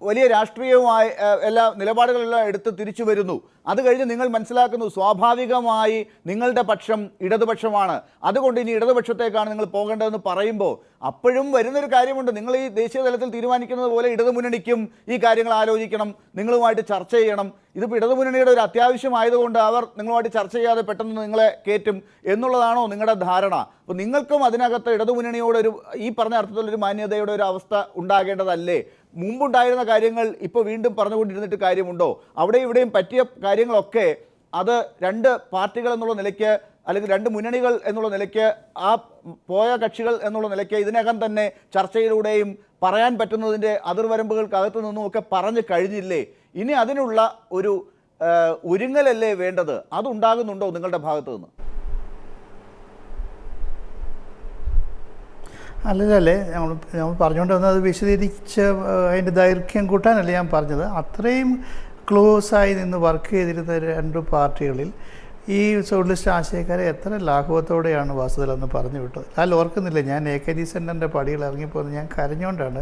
വലിയ രാഷ്ട്രീയവുമായ എല്ലാ നിലപാടുകളെല്ലാം എടുത്ത് തിരിച്ചു വരുന്നു. അത് കഴിഞ്ഞ് നിങ്ങൾ മനസ്സിലാക്കുന്നു സ്വാഭാവികമായി നിങ്ങളുടെ പക്ഷം ഇടതുപക്ഷമാണ്, അതുകൊണ്ട് ഇനി ഇടതുപക്ഷത്തേക്കാണ് നിങ്ങൾ പോകേണ്ടതെന്ന് പറയുമ്പോൾ അപ്പോഴും വരുന്നൊരു കാര്യമുണ്ട്. നിങ്ങൾ ഈ ദേശീയ തലത്തിൽ തീരുമാനിക്കുന്നത് പോലെ ഇടതുമുന്നണിക്കും ഈ കാര്യങ്ങൾ ആലോചിക്കണം, നിങ്ങളുമായിട്ട് ചർച്ച ചെയ്യണം. ഇതിപ്പോൾ ഇടതുമുന്നണിയുടെ ഒരു അത്യാവശ്യമായതുകൊണ്ട് അവർ നിങ്ങളുമായിട്ട് ചർച്ച ചെയ്യാതെ പെട്ടെന്ന് നിങ്ങളെ കയറ്റും എന്നുള്ളതാണോ നിങ്ങളുടെ ധാരണ? അപ്പോൾ നിങ്ങൾക്കും അതിനകത്ത് ഇടതുമുന്നണിയോടൊരു ഈ പറഞ്ഞ അർത്ഥത്തിലൊരു മാന്യതയുടെ ഒരു അവസ്ഥ ഉണ്ടാകേണ്ടതല്ലേ? മുമ്പുണ്ടായിരുന്ന കാര്യങ്ങൾ ഇപ്പോൾ വീണ്ടും പറഞ്ഞുകൊണ്ടിരുന്നിട്ട് കാര്യമുണ്ടോ? അവിടെ ഇവിടെയും പറ്റിയ കാര്യങ്ങളൊക്കെ അത് 2 പാർട്ടികൾ എന്നുള്ള നിലയ്ക്ക് അല്ലെങ്കിൽ 2 മുന്നണികൾ എന്നുള്ള നിലയ്ക്ക് ആ പോയ കക്ഷികൾ എന്നുള്ള നിലയ്ക്ക് ഇതിനകം തന്നെ ചർച്ചയിലൂടെയും പറയാൻ പറ്റുന്നതിൻ്റെ അതിർവരമ്പുകൾക്കകത്ത് നിന്നുമൊക്കെ പറഞ്ഞു കഴിഞ്ഞില്ലേ? ഇനി അതിനുള്ള ഒരു ഒരുങ്ങലല്ലേ വേണ്ടത്? അതുണ്ടാകുന്നുണ്ടോ നിങ്ങളുടെ ഭാഗത്തു നിന്ന്? അല്ലല്ലേ, നമ്മൾ പറഞ്ഞുകൊണ്ട് വന്നത് വിശദീകരിച്ച് അതിൻ്റെ ദൈർഘ്യം കൂട്ടാനല്ല ഞാൻ പറഞ്ഞത്. അത്രയും ക്ലോസായി നിന്ന് വർക്ക് ചെയ്തിരുന്ന 2 പാർട്ടികളിൽ ഈ സോഷ്യലിസ്റ്റ് ആശയക്കാരെ എത്ര ലാഘവത്തോടെയാണ് വാസുദലെന്ന് പറഞ്ഞു വിട്ടത്. അതിൽ ഓർക്കുന്നില്ല, ഞാൻ AKG സെൻറ്ററിൻ്റെ പടികൾ ഇറങ്ങിപ്പോകുന്നത് ഞാൻ കരഞ്ഞുകൊണ്ടാണ്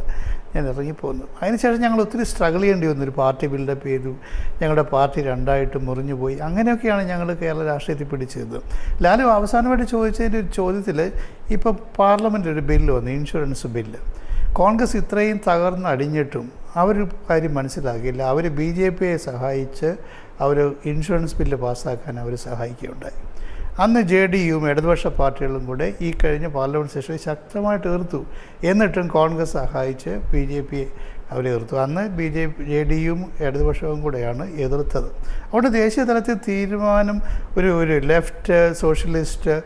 ഞാൻ ഇറങ്ങിപ്പോകുന്നത്. അതിനുശേഷം ഞങ്ങൾ ഒത്തിരി സ്ട്രഗിൾ ചെയ്യേണ്ടി വന്നു. ഒരു പാർട്ടി ബിൽഡപ്പ് ചെയ്തു, ഞങ്ങളുടെ പാർട്ടി 2ആയിട്ട് മുറിഞ്ഞു പോയി. അങ്ങനെയൊക്കെയാണ് ഞങ്ങൾ കേരള രാഷ്ട്രീയത്തിൽ പിടിച്ചത്. ലാലു അവസാനമായിട്ട് ചോദിച്ചതിൻ്റെ ഒരു ചോദ്യത്തിൽ ഇപ്പോൾ പാർലമെൻറ്റ് ഒരു ബില്ല് വന്നു, ഇൻഷുറൻസ് ബില്ല്. കോൺഗ്രസ് ഇത്രയും തകർന്ന് അടിഞ്ഞിട്ടും അവർ കാര്യം മനസ്സിലാക്കിയില്ല. അവർ BJPയെ സഹായിച്ച് അവർ ഇൻഷുറൻസ് ബില്ല് പാസ്സാക്കാൻ അവർ സഹായിക്കുകയുണ്ടായി. അന്ന് JDUവും ഇടതുപക്ഷ പാർട്ടികളും കൂടെ ഈ കഴിഞ്ഞ പാർലമെൻറ്റ് സെഷനിൽ ശക്തമായിട്ട് എതിർത്തു. എന്നിട്ടും കോൺഗ്രസ് സഹായിച്ച് BJPയെ അവർ എതിർത്തു. അന്ന് JDUവും ഇടതുപക്ഷവും കൂടെയാണ് എതിർത്തത്. അവിടെ ദേശീയ തലത്തിൽ തീരുമാനം ഒരു ലെഫ്റ്റ് സോഷ്യലിസ്റ്റ്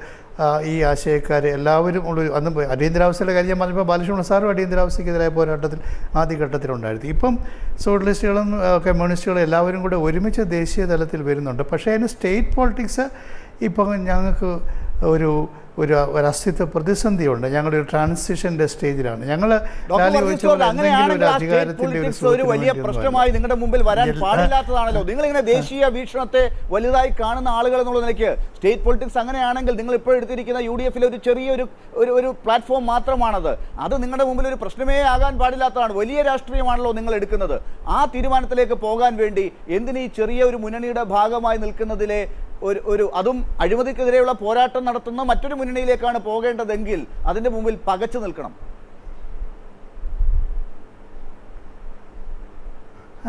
ഈ ആശയക്കാർ എല്ലാവരും ഉള്ള അന്ന് അടിയന്തരാവസ്ഥയുടെ കാര്യം ഞാൻ പറഞ്ഞപ്പോൾ ബാലകൃഷ്ണ സാറും അടിയന്തരാവസ്ഥയ്ക്കെതിരായ പോരാട്ടത്തിൽ ആദ്യഘട്ടത്തിലുണ്ടായിരുന്നു. ഇപ്പം സോഷ്യലിസ്റ്റുകളും കമ്മ്യൂണിസ്റ്റുകളും എല്ലാവരും കൂടെ ഒരുമിച്ച് ദേശീയ തലത്തിൽ വരുന്നുണ്ട്. പക്ഷേ അതിന് സ്റ്റേറ്റ് പോളിറ്റിക്സ് ഇപ്പം ഞങ്ങൾക്ക് ഒരു അസ്തിത്വ പ്രതിസന്ധിയുണ്ട്. ഞങ്ങളൊരു ട്രാൻസിഷൻ്റെ സ്റ്റേജിലാണ്. ഞങ്ങൾ ഒരു വലിയ പ്രശ്നമായി നിങ്ങളുടെ മുമ്പിൽ വരാൻ പാടില്ലാത്തതാണല്ലോ. നിങ്ങളിങ്ങനെ ദേശീയ വീക്ഷണത്തെ വലുതായി കാണുന്ന ആളുകൾ എന്നുള്ള നിലയ്ക്ക് സ്റ്റേറ്റ് പൊളിറ്റിക്സ് അങ്ങനെയാണെങ്കിൽ നിങ്ങൾ ഇപ്പോൾ എടുത്തിരിക്കുന്ന UDFിലെ ഒരു ചെറിയൊരു ഒരു പ്ലാറ്റ്ഫോം മാത്രമാണത്. അത് നിങ്ങളുടെ മുമ്പിൽ ഒരു പ്രശ്നമേ ആകാൻ പാടില്ലാത്തതാണ്. വലിയ രാഷ്ട്രീയമാണല്ലോ നിങ്ങൾ എടുക്കുന്നത്. ആ തീരുമാനത്തിലേക്ക് പോകാൻ വേണ്ടി എന്തിന് ഈ ചെറിയ ഒരു മുന്നണിയുടെ ഭാഗമായി നിൽക്കുന്നതിലെ അതും അഴിമതിക്കെതിരെയുള്ള പോരാട്ടം നടത്തുന്ന മറ്റൊരു മുന്നണിയിലേക്കാണ് പോകേണ്ടതെങ്കിൽ അതിൻ്റെ മുമ്പിൽ പകച്ചു നിൽക്കണം.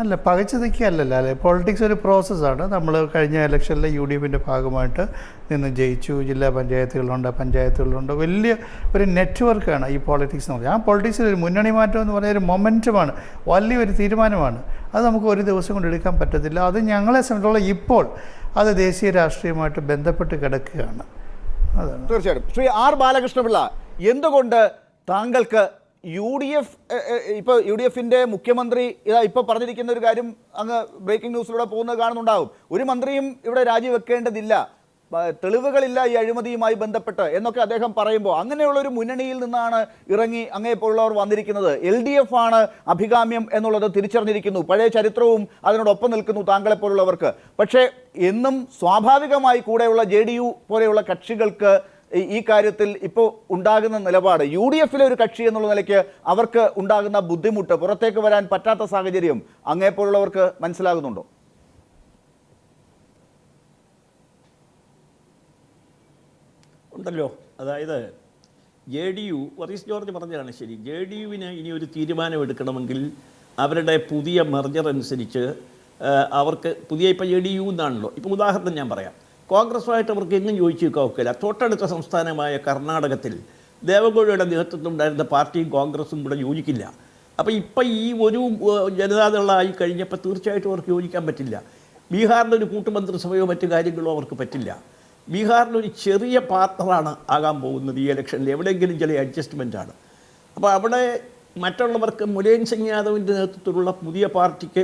അല്ല, പകച്ചു നിൽക്കുകയല്ലല്ലോ അല്ലേ. പൊളിറ്റിക്സ് ഒരു പ്രോസസ്സാണ്. നമ്മൾ കഴിഞ്ഞ ഇലക്ഷനിലെ UDFിൻ്റെ ഭാഗമായിട്ട് നിന്ന് ജയിച്ചു. ജില്ലാ പഞ്ചായത്തുകളുണ്ട്. വലിയ ഒരു നെറ്റ്വർക്കാണ് ഈ പൊളിറ്റിക്സ് എന്ന് പറഞ്ഞാൽ. ആ പൊളിറ്റിക്സിൽ ഒരു മുന്നണി മാറ്റം എന്ന് പറഞ്ഞാൽ ഒരു മൊമെൻറ്റമാണ്, വലിയൊരു തീരുമാനമാണ്. അത് നമുക്ക് ഒരു ദിവസം കൊണ്ട് എടുക്കാൻ പറ്റത്തില്ല. അത് ഞങ്ങളെ സംബന്ധിച്ചുള്ള ഇപ്പോൾ അത് ദേശീയ രാഷ്ട്രീയമായിട്ട് ബന്ധപ്പെട്ട് കിടക്കുകയാണ്. അതാണ്. തീർച്ചയായിട്ടും. ശ്രീ R. ബാലകൃഷ്ണപിള്ള, എന്തുകൊണ്ട് താങ്കൾക്ക് ഇപ്പോൾ UDFിൻ്റെ മുഖ്യമന്ത്രി ഇപ്പോൾ പറഞ്ഞിരിക്കുന്ന ഒരു കാര്യം അങ്ങ് ബ്രേക്കിംഗ് ന്യൂസിലൂടെ പോകുന്നത് കാണുന്നുണ്ടാകും. ഒരു മന്ത്രിയും ഇവിടെ രാജിവെക്കേണ്ടതില്ല, തെളിവുകളില്ല ഈ അഴിമതിയുമായി ബന്ധപ്പെട്ട് എന്നൊക്കെ അദ്ദേഹം പറയുമ്പോൾ അങ്ങനെയുള്ളൊരു മുന്നണിയിൽ നിന്നാണ് ഇറങ്ങി അങ്ങേപ്പോലുള്ളവർ വന്നിരിക്കുന്നത്. LDF ആണ് അഭികാമ്യം എന്നുള്ളത് തിരിച്ചറിഞ്ഞിരിക്കുന്നു. പഴയ ചരിത്രവും അതിനോടൊപ്പം നിൽക്കുന്നു താങ്കളെപ്പോലുള്ളവർക്ക്. പക്ഷേ എന്നും സ്വാഭാവികമായി കൂടെയുള്ള JDU പോലെയുള്ള കക്ഷികൾക്ക് ഈ കാര്യത്തിൽ ഇപ്പോൾ ഉണ്ടാകുന്ന നിലപാട്, UDFിലെ ഒരു കക്ഷി എന്നുള്ള നിലയ്ക്ക് അവർക്ക് ഉണ്ടാകുന്ന ബുദ്ധിമുട്ട്, പുറത്തേക്ക് വരാൻ പറ്റാത്ത സാഹചര്യം അങ്ങേപ്പോലുള്ളവർക്ക് മനസ്സിലാകുന്നുണ്ടോ? ഉണ്ടല്ലോ. അതായത് JDU, വർഗീസ് ജോർജ് പറഞ്ഞതാണ് ശരി. JDUവിന് ഇനി ഒരു തീരുമാനമെടുക്കണമെങ്കിൽ അവരുടെ പുതിയ മെർജർ അനുസരിച്ച് അവർക്ക് ഇപ്പോൾ JDU എന്നാണല്ലോ. ഇപ്പോൾ ഉദാഹരണം ഞാൻ പറയാം. കോൺഗ്രസുമായിട്ട് അവർക്ക് എങ്ങും ചോദിച്ചു നിൽക്കാൻ ഒക്കില്ല. തൊട്ടടുത്ത സംസ്ഥാനമായ കർണാടകത്തിൽ ദേവഗൗഡയുടെ നേതൃത്വം ഉണ്ടായിരുന്ന പാർട്ടിയും കോൺഗ്രസും കൂടെ യോജിക്കില്ല. അപ്പോൾ ഇപ്പം ഈ ഒരു ജനതാദളായി കഴിഞ്ഞപ്പോൾ തീർച്ചയായിട്ടും അവർക്ക് യോജിക്കാൻ പറ്റില്ല. ബീഹാറിലൊരു കൂട്ടുമന്ത്രിസഭയോ മറ്റു കാര്യങ്ങളോ അവർക്ക് പറ്റില്ല. ബീഹാറിലൊരു ചെറിയ പാർട്ണറാണ് ആകാൻ പോകുന്നത് ഈ ഇലക്ഷനിൽ, എവിടെയെങ്കിലും ചില അഡ്ജസ്റ്റ്മെൻറ്റാണ്. അപ്പോൾ അവിടെ മറ്റുള്ളവർക്ക് മുലായം സിംഗ് യാദവിൻ്റെ നേതൃത്വത്തിലുള്ള പുതിയ പാർട്ടിക്ക്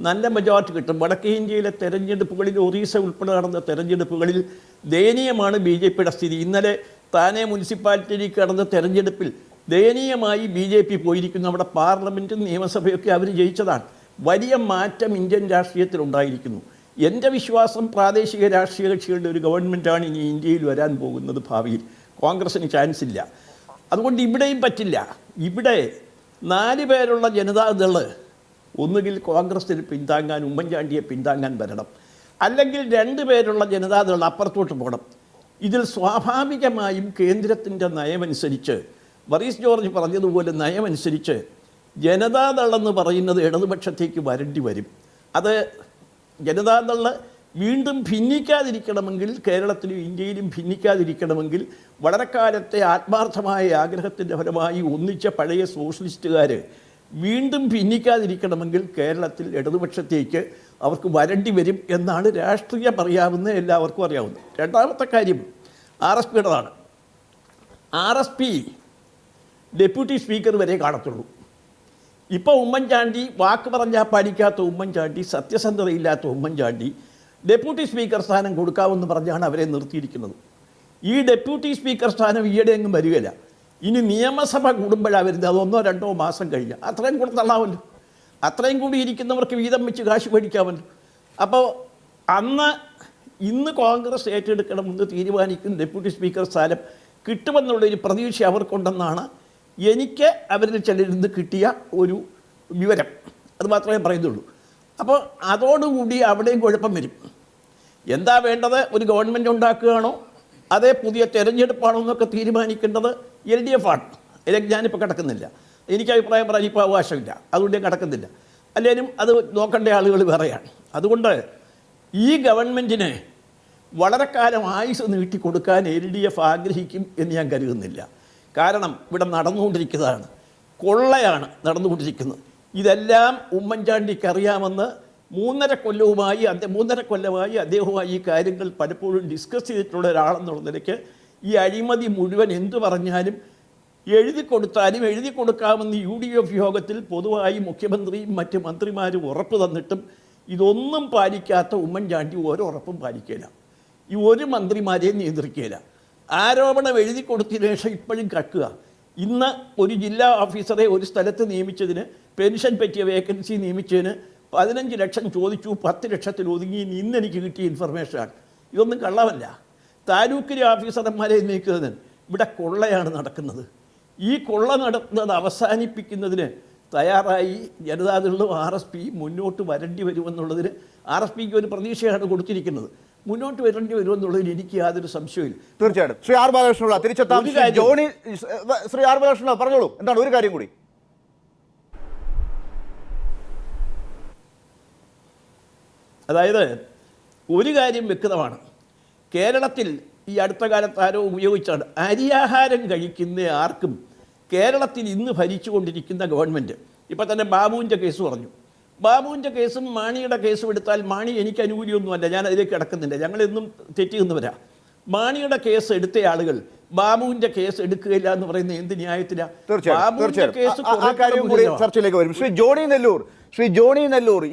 നല്ല മെജോറിറ്റി കിട്ടും. വടക്കേ ഇന്ത്യയിലെ തെരഞ്ഞെടുപ്പുകളിൽ, ഒറീസ ഉൾപ്പെടെ നടന്ന തെരഞ്ഞെടുപ്പുകളിൽ ദയനീയമാണ് BJPയുടെ സ്ഥിതി. ഇന്നലെ താനെ മുനിസിപ്പാലിറ്റിയിലേക്ക് നടന്ന തെരഞ്ഞെടുപ്പിൽ ദയനീയമായി BJP പോയിരിക്കുന്നു. അവിടെ പാർലമെൻറ്റും നിയമസഭയൊക്കെ അവർ ജയിച്ചതാണ്. വലിയ മാറ്റം ഇന്ത്യൻ രാഷ്ട്രീയത്തിലുണ്ടായിരിക്കുന്നു. എൻ്റെ വിശ്വാസം പ്രാദേശിക രാഷ്ട്രീയ കക്ഷികളുടെ ഒരു ഗവൺമെൻറ്റാണ് ഇനി ഇന്ത്യയിൽ വരാൻ പോകുന്നത് ഭാവിയിൽ. കോൺഗ്രസ്സിന് ചാൻസ് ഇല്ല. അതുകൊണ്ട് ഇവിടെയും പറ്റില്ല. ഇവിടെ 4 പേരുള്ള ജനതാദൾ ഒന്നുകിൽ കോൺഗ്രസ്സിന് പിന്താങ്ങാൻ, ഉമ്മൻചാണ്ടിയെ പിന്താങ്ങാൻ വരണം, അല്ലെങ്കിൽ 2 പേരുള്ള ജനതാദൾ അപ്പുറത്തോട്ട് പോകണം. ഇതിൽ സ്വാഭാവികമായും കേന്ദ്രത്തിൻ്റെ നയമനുസരിച്ച്, ബറീസ് ജോർജ് പറഞ്ഞതുപോലെ നയമനുസരിച്ച് ജനതാദളെന്ന് പറയുന്നത് ഇടതുപക്ഷത്തേക്ക് വരേണ്ടി വരും. അത് ജനതാദൾ വീണ്ടും ഭിന്നിക്കാതിരിക്കണമെങ്കിൽ, കേരളത്തിലും ഇന്ത്യയിലും ഭിന്നിക്കാതിരിക്കണമെങ്കിൽ, വളരെ കാലത്തെ ആത്മാർത്ഥമായ ആഗ്രഹത്തിൻ്റെ ഫലമായി ഒന്നിച്ച പഴയ സോഷ്യലിസ്റ്റുകാർ വീണ്ടും ഭിന്നിക്കാതിരിക്കണമെങ്കിൽ കേരളത്തിൽ ഇടതുപക്ഷത്തേക്ക് അവർക്ക് വരേണ്ടി വരും എന്നാണ് രാഷ്ട്രീയം അറിയാവുന്ന എല്ലാവർക്കും അറിയാവുന്നത്. രണ്ടാമത്തെ കാര്യം RSPയുടേതാണ്. RSP ഡെപ്യൂട്ടി സ്പീക്കർ വരെ കാണത്തുള്ളൂ. ഇപ്പോൾ ഉമ്മൻചാണ്ടി, വാക്ക് പറഞ്ഞാൽ പാലിക്കാത്ത ഉമ്മൻചാണ്ടി, സത്യസന്ധതയില്ലാത്ത ഉമ്മൻചാണ്ടി ഡെപ്യൂട്ടി സ്പീക്കർ സ്ഥാനം കൊടുക്കാമെന്ന് പറഞ്ഞാണ് അവരെ നിർത്തിയിരിക്കുന്നത്. ഈ ഡെപ്യൂട്ടി സ്പീക്കർ സ്ഥാനം ഈയിടെ എങ്ങും വരികയില്ല. ഇനി നിയമസഭ കൂടുമ്പോഴാണ് വരുന്നത്, അത് 1-2 മാസം കഴിഞ്ഞ്. അത്രയും കൂടെ തള്ളാമല്ലോ. അത്രയും കൂടി ഇരിക്കുന്നവർക്ക് വീതം വെച്ച് കാശ് മേടിക്കാമല്ലോ. അപ്പോൾ ഇന്ന് കോൺഗ്രസ് ഏറ്റെടുക്കണമെന്ന് തീരുമാനിക്കുന്ന ഡെപ്യൂട്ടി സ്പീക്കർ സ്ഥാനം കിട്ടുമെന്നുള്ളൊരു പ്രതീക്ഷ അവർക്കുണ്ടെന്നാണ് എനിക്ക് അവരിൽ ചിലരിൽ നിന്ന് കിട്ടിയ ഒരു വിവരം. അത് മാത്രമേ പറയുന്നുള്ളൂ. അപ്പോൾ അതോടുകൂടി അവിടെയും കുഴപ്പം വരും. എന്താ വേണ്ടത്? ഒരു ഗവൺമെൻറ് ഉണ്ടാക്കുകയാണോ, അതേ പുതിയ തെരഞ്ഞെടുപ്പാണോ എന്നൊക്കെ തീരുമാനിക്കേണ്ടത് LDF ആണ്. ഇതിലേക്ക് ഞാനിപ്പോൾ കിടക്കുന്നില്ല. എനിക്ക് അഭിപ്രായം പറയാൻ ഇപ്പോൾ അവകാശമില്ല, അതുകൊണ്ട് ഞാൻ കിടക്കുന്നില്ല. അല്ലെങ്കിലും അത് നോക്കേണ്ട ആളുകൾ വേറെയാണ്. അതുകൊണ്ട് ഈ ഗവൺമെൻറ്റിന് വളരെ കാലം ആയുസ് നീട്ടിക്കൊടുക്കാൻ LDF ആഗ്രഹിക്കും എന്ന് ഞാൻ കരുതുന്നില്ല. കാരണം ഇവിടെ നടന്നുകൊണ്ടിരിക്കുന്നതാണ്, കൊള്ളയാണ് നടന്നുകൊണ്ടിരിക്കുന്നത്. ഇതെല്ലാം ഉമ്മൻചാണ്ടിക്ക് അറിയാമെന്ന് 3.5 കൊല്ലമായി അദ്ദേഹവുമായി ഈ കാര്യങ്ങൾ പലപ്പോഴും ഡിസ്കസ് ചെയ്തിട്ടുള്ള ഒരാളെന്നുള്ള നിലയ്ക്ക് ഈ അഴിമതി മുഴുവൻ എന്തു പറഞ്ഞാലും എഴുതി കൊടുക്കാമെന്ന് UDF യോഗത്തിൽ പൊതുവായി മുഖ്യമന്ത്രിയും മറ്റ് മന്ത്രിമാരും ഉറപ്പ് തന്നിട്ടും ഇതൊന്നും പാലിക്കാത്ത ഉമ്മൻചാണ്ടി ഓരോ ഉറപ്പും പാലിക്കില്ല. ഈ ഒരു മന്ത്രിമാരെയും നിയന്ത്രിക്കില്ല. ആരോപണം എഴുതി കൊടുത്തതിന് ശേഷം ഇപ്പോഴും കക്കുക. ഇന്ന് ഒരു ജില്ലാ ഓഫീസറെ ഒരു സ്ഥലത്ത് നിയമിച്ചതിന്, പെൻഷൻ പറ്റിയ വേക്കൻസി നിയമിച്ചതിന് 15 ലക്ഷം ചോദിച്ചു, 10 ലക്ഷത്തിൽ ഒതുങ്ങി. ഇന്ന് എനിക്ക് കിട്ടിയ ഇൻഫർമേഷനാണ്. ഇതൊന്നും കള്ളമല്ല. താലൂക്കിലെ ഓഫീസർമാരെ നിയമിക്കുന്നതിന് ഇവിടെ കൊള്ളയാണ് നടക്കുന്നത്. ഈ കൊള്ള നടത്തുന്നത് അവസാനിപ്പിക്കുന്നതിന് തയ്യാറായി ജനതാദളും RSP മുന്നോട്ട് വരേണ്ടി വരുമെന്നുള്ളതിന് RSPക്ക് ഒരു പ്രതീക്ഷയാണ് കൊടുത്തിരിക്കുന്നത്. മുന്നോട്ട് വരേണ്ടി വരുമെന്നുള്ളതിൽ എനിക്ക് യാതൊരു സംശയമില്ല. തീർച്ചയായിട്ടും. ശ്രീ ആർ ബാലകൃഷ്ണപിള്ള തിരിച്ചെത്താം. ശ്രീ ആർ ബാലകൃഷ്ണപിള്ള പറഞ്ഞോളൂ, എന്താണ് ഒരു കാര്യം കൂടി? അതായത് ഒരു കാര്യം വ്യക്തമാണ്. കേരളത്തിൽ ഈ അടുത്ത കാലത്ത് ആരോ ഉപയോഗിച്ചാണ്, അരിയാഹാരം കഴിക്കുന്ന ആർക്കും കേരളത്തിൽ ഇന്ന് ഭരിച്ചുകൊണ്ടിരിക്കുന്ന ഗവൺമെൻറ്, ഇപ്പോൾ തന്നെ ബാബുവിൻ്റെ കേസ് പറഞ്ഞു. ബാബുവിൻ്റെ കേസും മാണിയുടെ കേസും എടുത്താൽ, മാണി എനിക്ക് അനുകൂലിയൊന്നുമല്ല, ഞാൻ അതിലേക്ക് കിടക്കുന്നില്ല, ഞങ്ങളെന്നും തെറ്റിയെന്നവരാ. മാണിയുടെ കേസ് എടുത്ത ആളുകൾ ബാബുവിൻ്റെ കേസ് എടുക്കുകയില്ല എന്ന് പറയുന്ന എന്ത് ന്യായത്തിലാണ്? ചർച്ചയിലേക്ക് വരും. ശ്രീ ജോണി നെല്ലൂർ,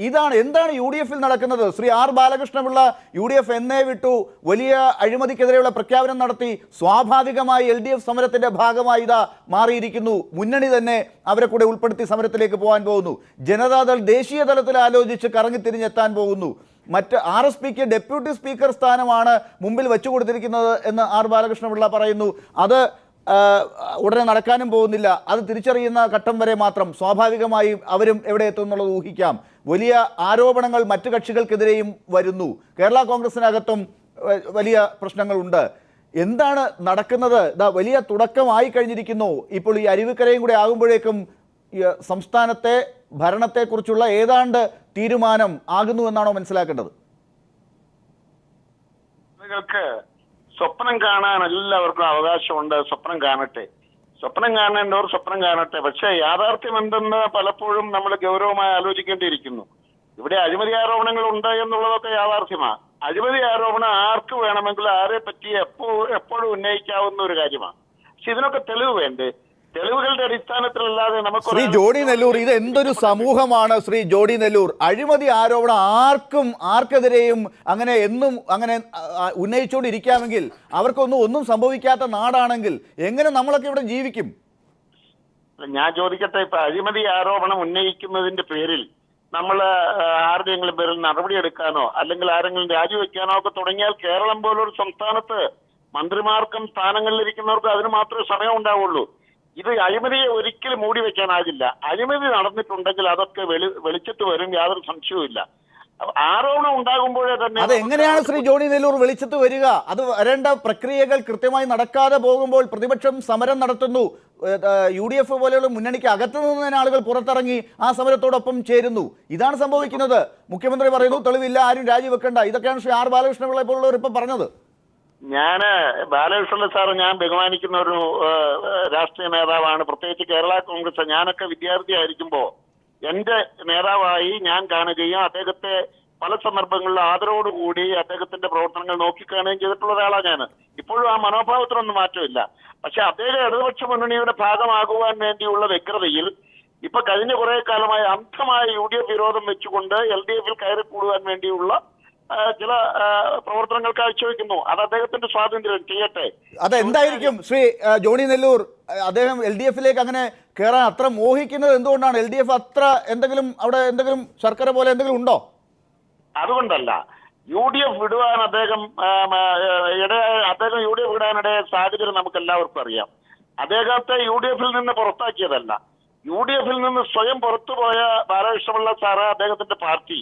എന്താണ് UDF നടക്കുന്നത്? ശ്രീ ആർ ബാലകൃഷ്ണപിള്ള UDF എന്നേ വിട്ടു, വലിയ അഴിമതിക്കെതിരെയുള്ള പ്രഖ്യാപനം നടത്തി. സ്വാഭാവികമായി LDF സമരത്തിന്റെ ഭാഗമായി ഇതാ മാറിയിരിക്കുന്നു. മുന്നണി തന്നെ അവരെ കൂടെ ഉൾപ്പെടുത്തി സമരത്തിലേക്ക് പോകാൻ പോകുന്നു. ജനതാദൾ ദേശീയ തലത്തിൽ ആലോചിച്ച് കറങ്ങിത്തിരിഞ്ഞെത്താൻ പോകുന്നു. മറ്റ് RSPക്ക് ഡെപ്യൂട്ടി സ്പീക്കർ സ്ഥാനമാണ് മുമ്പിൽ വെച്ചു കൊടുത്തിരിക്കുന്നത് എന്ന് ആർ ബാലകൃഷ്ണപിള്ള പറയുന്നു. അത് ഉടനെ നടക്കാനും പോകുന്നില്ല. അത് തിരിച്ചറിയുന്ന ഘട്ടം വരെ മാത്രം. സ്വാഭാവികമായും അവരും എവിടെ എത്തും എന്നുള്ളത് ഊഹിക്കാം. വലിയ ആരോപണങ്ങൾ മറ്റു കക്ഷികൾക്കെതിരെയും വരുന്നു. കേരള കോൺഗ്രസിനകത്തും വലിയ പ്രശ്നങ്ങളുണ്ട്. എന്താണ് നടക്കുന്നത്? വലിയ തുടക്കമായി കഴിഞ്ഞിരിക്കുന്നു. ഇപ്പോൾ ഈ അരുവിക്കരയും കൂടെ ആകുമ്പോഴേക്കും സംസ്ഥാനത്തെ ഭരണത്തെക്കുറിച്ചുള്ള ഏതാണ്ട് തീരുമാനം ആകുന്നു എന്നാണോ മനസ്സിലാക്കേണ്ടത്? സ്വപ്നം കാണാൻ എല്ലാവർക്കും അവകാശമുണ്ട്. സ്വപ്നം കാണട്ടെ. സ്വപ്നം കാണേണ്ടവർ സ്വപ്നം കാണട്ടെ. പക്ഷേ യാഥാർത്ഥ്യം എന്തെന്ന് പലപ്പോഴും നമ്മൾ ഗൗരവമായി ആലോചിക്കേണ്ടിയിരിക്കുന്നു. ഇവിടെ അഴിമതി ആരോപണങ്ങൾ ഉണ്ട് എന്നുള്ളതൊക്കെ യാഥാർത്ഥ്യമാണ്. അഴിമതി ആരോപണം ആർക്ക് വേണമെങ്കിലും ആരെ പറ്റി എപ്പോഴും ഉന്നയിക്കാവുന്ന ഒരു കാര്യമാണ്. പക്ഷെ ഇതിനൊക്കെ തെളിവ് വേണ്ടേ? തെളിവുകളുടെ അടിസ്ഥാനത്തിലല്ലാതെ നമുക്ക് ശ്രീ ജോഡി നെല്ലൂർ, ഇത് എന്തൊരു സമൂഹമാണ് ശ്രീ ജോഡി നെല്ലൂർ? അഴിമതി ആരോപണം ആർക്കെതിരെയും അങ്ങനെ എന്നും അങ്ങനെ ഉന്നയിച്ചുകൊണ്ടിരിക്കാമെങ്കിൽ ഒന്നും സംഭവിക്കാത്ത നാടാണെങ്കിൽ എങ്ങനെ നമ്മളൊക്കെ ഇവിടെ ജീവിക്കും? ഞാൻ ചോദിക്കട്ടെ, ഇപ്പൊ അഴിമതി ആരോപണം ഉന്നയിക്കുന്നതിന്റെ പേരിൽ നമ്മൾ ആരുടെയെങ്കിലും പേരിൽ നടപടിയെടുക്കാനോ അല്ലെങ്കിൽ ആരെങ്കിലും രാജിവെക്കാനോ ഒക്കെ തുടങ്ങിയാൽ കേരളം പോലൊരു സംസ്ഥാനത്ത് മന്ത്രിമാർക്കും സ്ഥാനങ്ങളിലിരിക്കുന്നവർക്കും അതിന് മാത്രമേ സമയം ഉണ്ടാവുള്ളൂ. ഇത് അഴിമതിയെ ഒരിക്കലും മൂടി വെക്കാനാകില്ല. അഴിമതി നടന്നിട്ടുണ്ടെങ്കിൽ അതൊക്കെ വെളിച്ചത്ത് വരും, യാതൊരു സംശയവുമില്ല. ആരോപണം ഉണ്ടാകുമ്പോഴേ തന്നെ അത് എങ്ങനെയാണ് ശ്രീ ജോണി നെല്ലൂർ വെളിച്ചത്ത് വരിക? അത് വരേണ്ട പ്രക്രിയകൾ കൃത്യമായി നടക്കാതെ പോകുമ്പോൾ പ്രതിപക്ഷം സമരം നടത്തുന്നു. UDF പോലെയുള്ള മുന്നണിക്ക് അകത്തു നിന്ന് തന്നെ ആളുകൾ പുറത്തിറങ്ങി ആ സമരത്തോടൊപ്പം ചേരുന്നു. ഇതാണ് സംഭവിക്കുന്നത്. മുഖ്യമന്ത്രി പറയുന്നു തെളിവില്ല, ആരും രാജിവെക്കണ്ട. ഇതൊക്കെയാണ് ശ്രീ ആർ ബാലകൃഷ്ണപിള്ള പോലുള്ളവർ ഇപ്പം പറഞ്ഞത്. ഞാന് ബാലകൃഷ്ണൻ സാറ് ഞാൻ ബഹുമാനിക്കുന്ന ഒരു രാഷ്ട്രീയ നേതാവാണ്, പ്രത്യേകിച്ച് കേരള കോൺഗ്രസ്. ഞാനൊക്കെ വിദ്യാർത്ഥിയായിരിക്കുമ്പോ എന്റെ നേതാവായി ഞാൻ കാണുകയും അദ്ദേഹത്തെ പല സന്ദർഭങ്ങളിലും ആദരവോടുകൂടി അദ്ദേഹത്തിന്റെ പ്രവർത്തനങ്ങൾ നോക്കിക്കാണുകയും ചെയ്തിട്ടുള്ള ഒരാളാണ് ഞാൻ. ഇപ്പോഴും ആ മനോഭാവത്തിനൊന്നും മാറ്റമില്ല. പക്ഷെ അദ്ദേഹം ഇടതുപക്ഷ മുന്നണിയുടെ ഭാഗമാകുവാൻ വേണ്ടിയുള്ള വ്യഗ്രതയിൽ ഇപ്പൊ കഴിഞ്ഞ കുറെ കാലമായി അന്ധമായ UDF വിരോധം വെച്ചുകൊണ്ട് LDF-ൽ കയറി കൂടുവാൻ വേണ്ടിയുള്ള ചില പ്രവർത്തനങ്ങൾ കാഴ്ചവെക്കുന്നു. അത് അദ്ദേഹത്തിന്റെ സ്വാതന്ത്ര്യം, ചെയ്യട്ടെ. അതെന്തായിരിക്കും ശ്രീ ജോണി നെല്ലൂർ? അദ്ദേഹം LDF-ലേക്ക് അങ്ങനെ കയറാൻ അത്ര മോഹിക്കുന്നത് എന്തുകൊണ്ടാണ്? LDF അത്ര എന്തെങ്കിലും അവിടെ എന്തെങ്കിലും ശർക്കര പോലെ എന്തെങ്കിലും ഉണ്ടോ? അതുകൊണ്ടല്ല, UDF വിടുവാൻ അദ്ദേഹം UDF വിടാനിടയ സാഹചര്യം നമുക്ക് എല്ലാവർക്കും അറിയാം. അദ്ദേഹത്തെ UDF-ൽ നിന്ന് പുറത്താക്കിയതല്ല. UDF-ൽ നിന്ന് സ്വയം പുറത്തുപോയ ബാലകൃഷ്ണപിള്ള സാറ് അദ്ദേഹത്തിന്റെ പാർട്ടി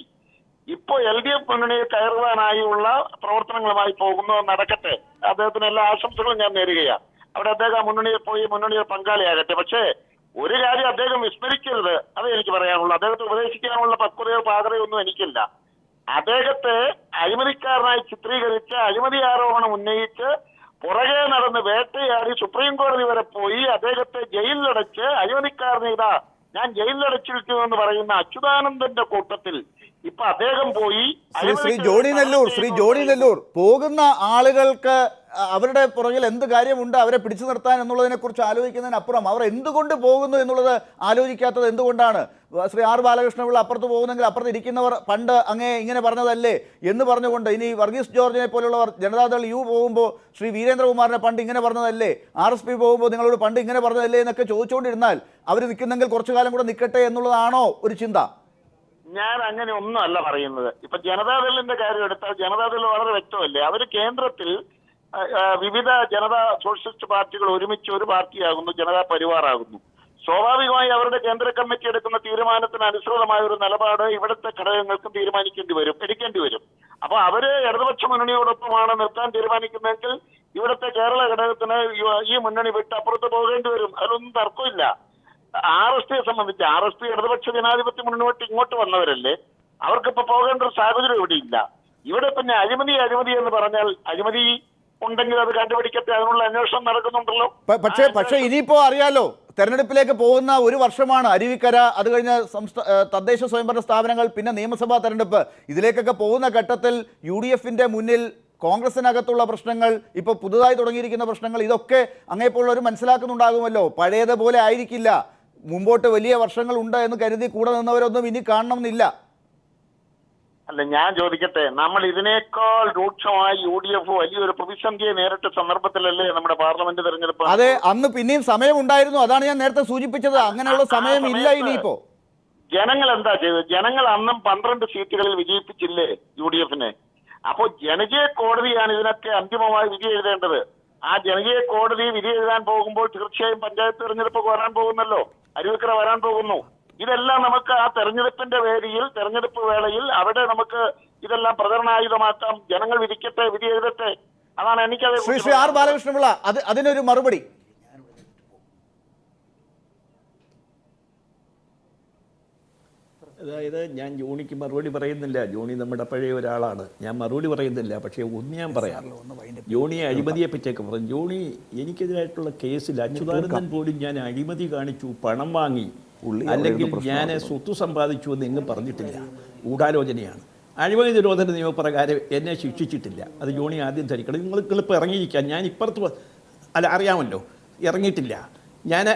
ഇപ്പോ LDF മുന്നണിയിൽ കയറുവാനായുള്ള പ്രവർത്തനങ്ങളുമായി പോകുന്നു. നടക്കട്ടെ, അദ്ദേഹത്തിന് എല്ലാ ആശംസകളും ഞാൻ നേരുകയാണ്. അവിടെ അദ്ദേഹം മുന്നണിയിൽ പങ്കാളിയാകട്ടെ. പക്ഷേ ഒരു കാര്യം അദ്ദേഹം വിസ്മരിക്കരുത്, അത് എനിക്ക് പറയാനുള്ളൂ. അദ്ദേഹത്തെ ഉപദേശിക്കാനുള്ള പക്വതയോ പാകതയോ ഒന്നും എനിക്കില്ല. അദ്ദേഹത്തെ അഴിമതിക്കാരനായി ചിത്രീകരിച്ച് അഴിമതി ആരോപണം ഉന്നയിച്ച് പുറകെ നടന്ന് വേട്ടയാടി സുപ്രീം കോടതി വരെ പോയി അദ്ദേഹത്തെ ജയിലിലടച്ച് അഴിമതിക്കാരനെ ഇതാ ഞാൻ ജയിലിലടച്ചിരിക്കുമെന്ന് പറയുന്ന അച്യുതാനന്ദന്റെ കൂട്ടത്തിൽ ഇപ്പൊ അദ്ദേഹം പോയി. ശ്രീ ജോണി നെല്ലൂർ പോകുന്ന ആളുകൾക്ക് അവരുടെ പുറകിൽ എന്ത് കാര്യമുണ്ട് അവരെ പിടിച്ചു നിർത്താൻ എന്നുള്ളതിനെ കുറിച്ച് ആലോചിക്കുന്നതിനപ്പുറം അവർ എന്തുകൊണ്ട് പോകുന്നു എന്നുള്ളത് ആലോചിക്കാത്തത് എന്തുകൊണ്ടാണ്? ശ്രീ ആർ ബാലകൃഷ്ണപിള്ള അപ്പുറത്ത് പോകുന്നെങ്കിൽ അപ്പുറത്ത് ഇരിക്കുന്നവർ പണ്ട് അങ്ങേ ഇങ്ങനെ പറഞ്ഞതല്ലേ എന്ന് പറഞ്ഞുകൊണ്ട് ഇനി വർഗീസ് ജോർജിനെ പോലുള്ളവർ ജനതാദൾ U പോകുമ്പോൾ ശ്രീ വീരേന്ദ്രകുമാറിനെ പണ്ട് ഇങ്ങനെ പറഞ്ഞതല്ലേ, RSP പോകുമ്പോൾ നിങ്ങളോട് പണ്ട് ഇങ്ങനെ പറഞ്ഞതല്ലേ എന്നൊക്കെ ചോദിച്ചുകൊണ്ടിരുന്നാൽ അവർ നിൽക്കുന്നെങ്കിൽ കുറച്ചു കാലം കൂടെ നിൽക്കട്ടെ എന്നുള്ളതാണോ ഒരു ചിന്ത? ഞാൻ അങ്ങനെ ഒന്നും അല്ല പറയുന്നത്. ഇപ്പൊ ജനതാദളിന്റെ കാര്യം എടുത്താൽ ജനതാദൾ വളരെ വ്യക്തമല്ലേ. അവര് കേന്ദ്രത്തിൽ വിവിധ ജനതാ സോഷ്യലിസ്റ്റ് പാർട്ടികൾ ഒരുമിച്ച് ഒരു പാർട്ടിയാകുന്നു, ജനതാ പരിവാറാകുന്നു. സ്വാഭാവികമായി അവരുടെ കേന്ദ്ര കമ്മിറ്റി എടുക്കുന്ന തീരുമാനത്തിന് അനുസൃതമായ ഒരു നിലപാട് ഇവിടുത്തെ ഘടകങ്ങൾക്കും എടുക്കേണ്ടി വരും. അപ്പൊ അവര് ഇടതുപക്ഷ മുന്നണിയോടൊപ്പമാണ് നിർത്താൻ തീരുമാനിക്കുന്നതെങ്കിൽ ഇവിടുത്തെ കേരള ഘടകത്തിന് ഈ മുന്നണി വിട്ട് അപ്പുറത്ത് പോകേണ്ടി വരും. അതിലൊന്നും തർക്കമില്ല. RSPയെ സംബന്ധിച്ച് RSP ഇടതുപക്ഷ ജനാധിപത്യ മുന്നോട്ട് ഇങ്ങോട്ട് വന്നവരല്ലേ, അവർക്കിപ്പോ പോകേണ്ട ഒരു സാഹചര്യം ഇവിടെ ഇല്ല. ഇവിടെ പിന്നെ അഴിമതി എന്ന് പറഞ്ഞാൽ അഴിമതി ഉണ്ടെങ്കിൽ അത് കണ്ടുപിടിക്കട്ടെ, അതിനുള്ള അന്വേഷണം നടക്കുന്നുണ്ടല്ലോ. പക്ഷേ ഇനിയിപ്പോ അറിയാലോ, തെരഞ്ഞെടുപ്പിലേക്ക് പോകുന്ന ഒരു വർഷമാണ്. അരുവിക്കര, അത് കഴിഞ്ഞ തദ്ദേശ സ്വയംഭരണ സ്ഥാപനങ്ങൾ, പിന്നെ നിയമസഭാ തെരഞ്ഞെടുപ്പ്. ഇതിലേക്കൊക്കെ പോകുന്ന ഘട്ടത്തിൽ UDF-ന്റെ മുന്നിൽ കോൺഗ്രസിനകത്തുള്ള പ്രശ്നങ്ങൾ, ഇപ്പോൾ പുതുതായി തുടങ്ങിയിരിക്കുന്ന പ്രശ്നങ്ങൾ, ഇതൊക്കെ അങ്ങേപ്പോലുള്ളവർ മനസ്സിലാക്കുന്നുണ്ടാകുമല്ലോ. പഴയതുപോലെ ആയിരിക്കില്ല. മുമ്പോട്ട് വലിയ വർഷങ്ങൾ ഉണ്ട് എന്ന് കരുതി കൂടെ നിന്നവരൊന്നും ഇനി കാണണമെന്നില്ല. അല്ല, ഞാൻ ചോദിക്കട്ടെ, നമ്മൾ ഇതിനേക്കാൾ രൂക്ഷമായി UDF വലിയൊരു പ്രതിസന്ധിയെ നേരിട്ട സന്ദർഭത്തിലല്ലേ നമ്മുടെ പാർലമെന്റ് തെരഞ്ഞെടുപ്പ്? അതെ, അന്ന് പിന്നെയും സമയമുണ്ടായിരുന്നു. അതാണ് ഞാൻ നേരത്തെ സൂചിപ്പിച്ചത്. അങ്ങനെയുള്ള സമയം ഇല്ല ഇനിയിപ്പോ. ജനങ്ങൾ എന്താ ചെയ്തത്? ജനങ്ങൾ അന്നും 12 സീറ്റുകളിൽ വിജയിപ്പിച്ചില്ലേ UDF-നെ? അപ്പോൾ ജനകീയ കോടതിയാണ് ഇതിനൊക്കെ അന്തിമമായി വിധി എഴുതേണ്ടത്. ആ ജനകീയ കോടതി വിധി എഴുതാൻ പോകുമ്പോൾ തീർച്ചയായും പഞ്ചായത്ത് തെരഞ്ഞെടുപ്പ് വരാൻ പോകുന്നല്ലോ, അരുവിക്കര വരാൻ പോകുന്നു. ഇതെല്ലാം നമുക്ക് ആ തെരഞ്ഞെടുപ്പിന്റെ വേദിയിൽ, തെരഞ്ഞെടുപ്പ് വേളയിൽ അവിടെ നമുക്ക് ഇതെല്ലാം പ്രചരണായുധമാക്കാം. ജനങ്ങൾ വിധിക്കട്ടെ, വിധി എഴുതട്ടെ. അതാണ് എനിക്കത്. ശ്രീ ആർ ബാലകൃഷ്ണപിള്ള അതിനൊരു മറുപടി. അതായത് ഞാൻ ജോണിക്ക് മറുപടി പറയുന്നില്ല. ജോണി നമ്മുടെ പഴയ ഒരാളാണ്, ഞാൻ മറുപടി പറയുന്നില്ല. പക്ഷേ ഒന്ന് ഞാൻ പറയാം, ജോണിയെ അഴിമതിയെ പറ്റിയൊക്കെ പറഞ്ഞു. ജോണി എനിക്കെതിരായിട്ടുള്ള കേസിൽ അച്യുതാനന്ദൻ പോലും ഞാൻ അഴിമതി കാണിച്ചു, പണം വാങ്ങി, അല്ലെങ്കിൽ ഞാൻ സ്വത്ത് സമ്പാദിച്ചു എന്ന് എങ്ങും പറഞ്ഞിട്ടില്ല. ഗൂഢാലോചനയാണ്. അഴിമതി നിരോധന നിയമപ്രകാരം എന്നെ ശിക്ഷിച്ചിട്ടില്ല. അത് ജോണി ആദ്യം ധരിക്കണം. നിങ്ങളിപ്പോൾ ഇറങ്ങിയിരിക്കാം, ഞാൻ ഇപ്പുറത്ത് അല്ല അറിയാമല്ലോ, ഇറങ്ങിയിട്ടില്ല. ഞാൻ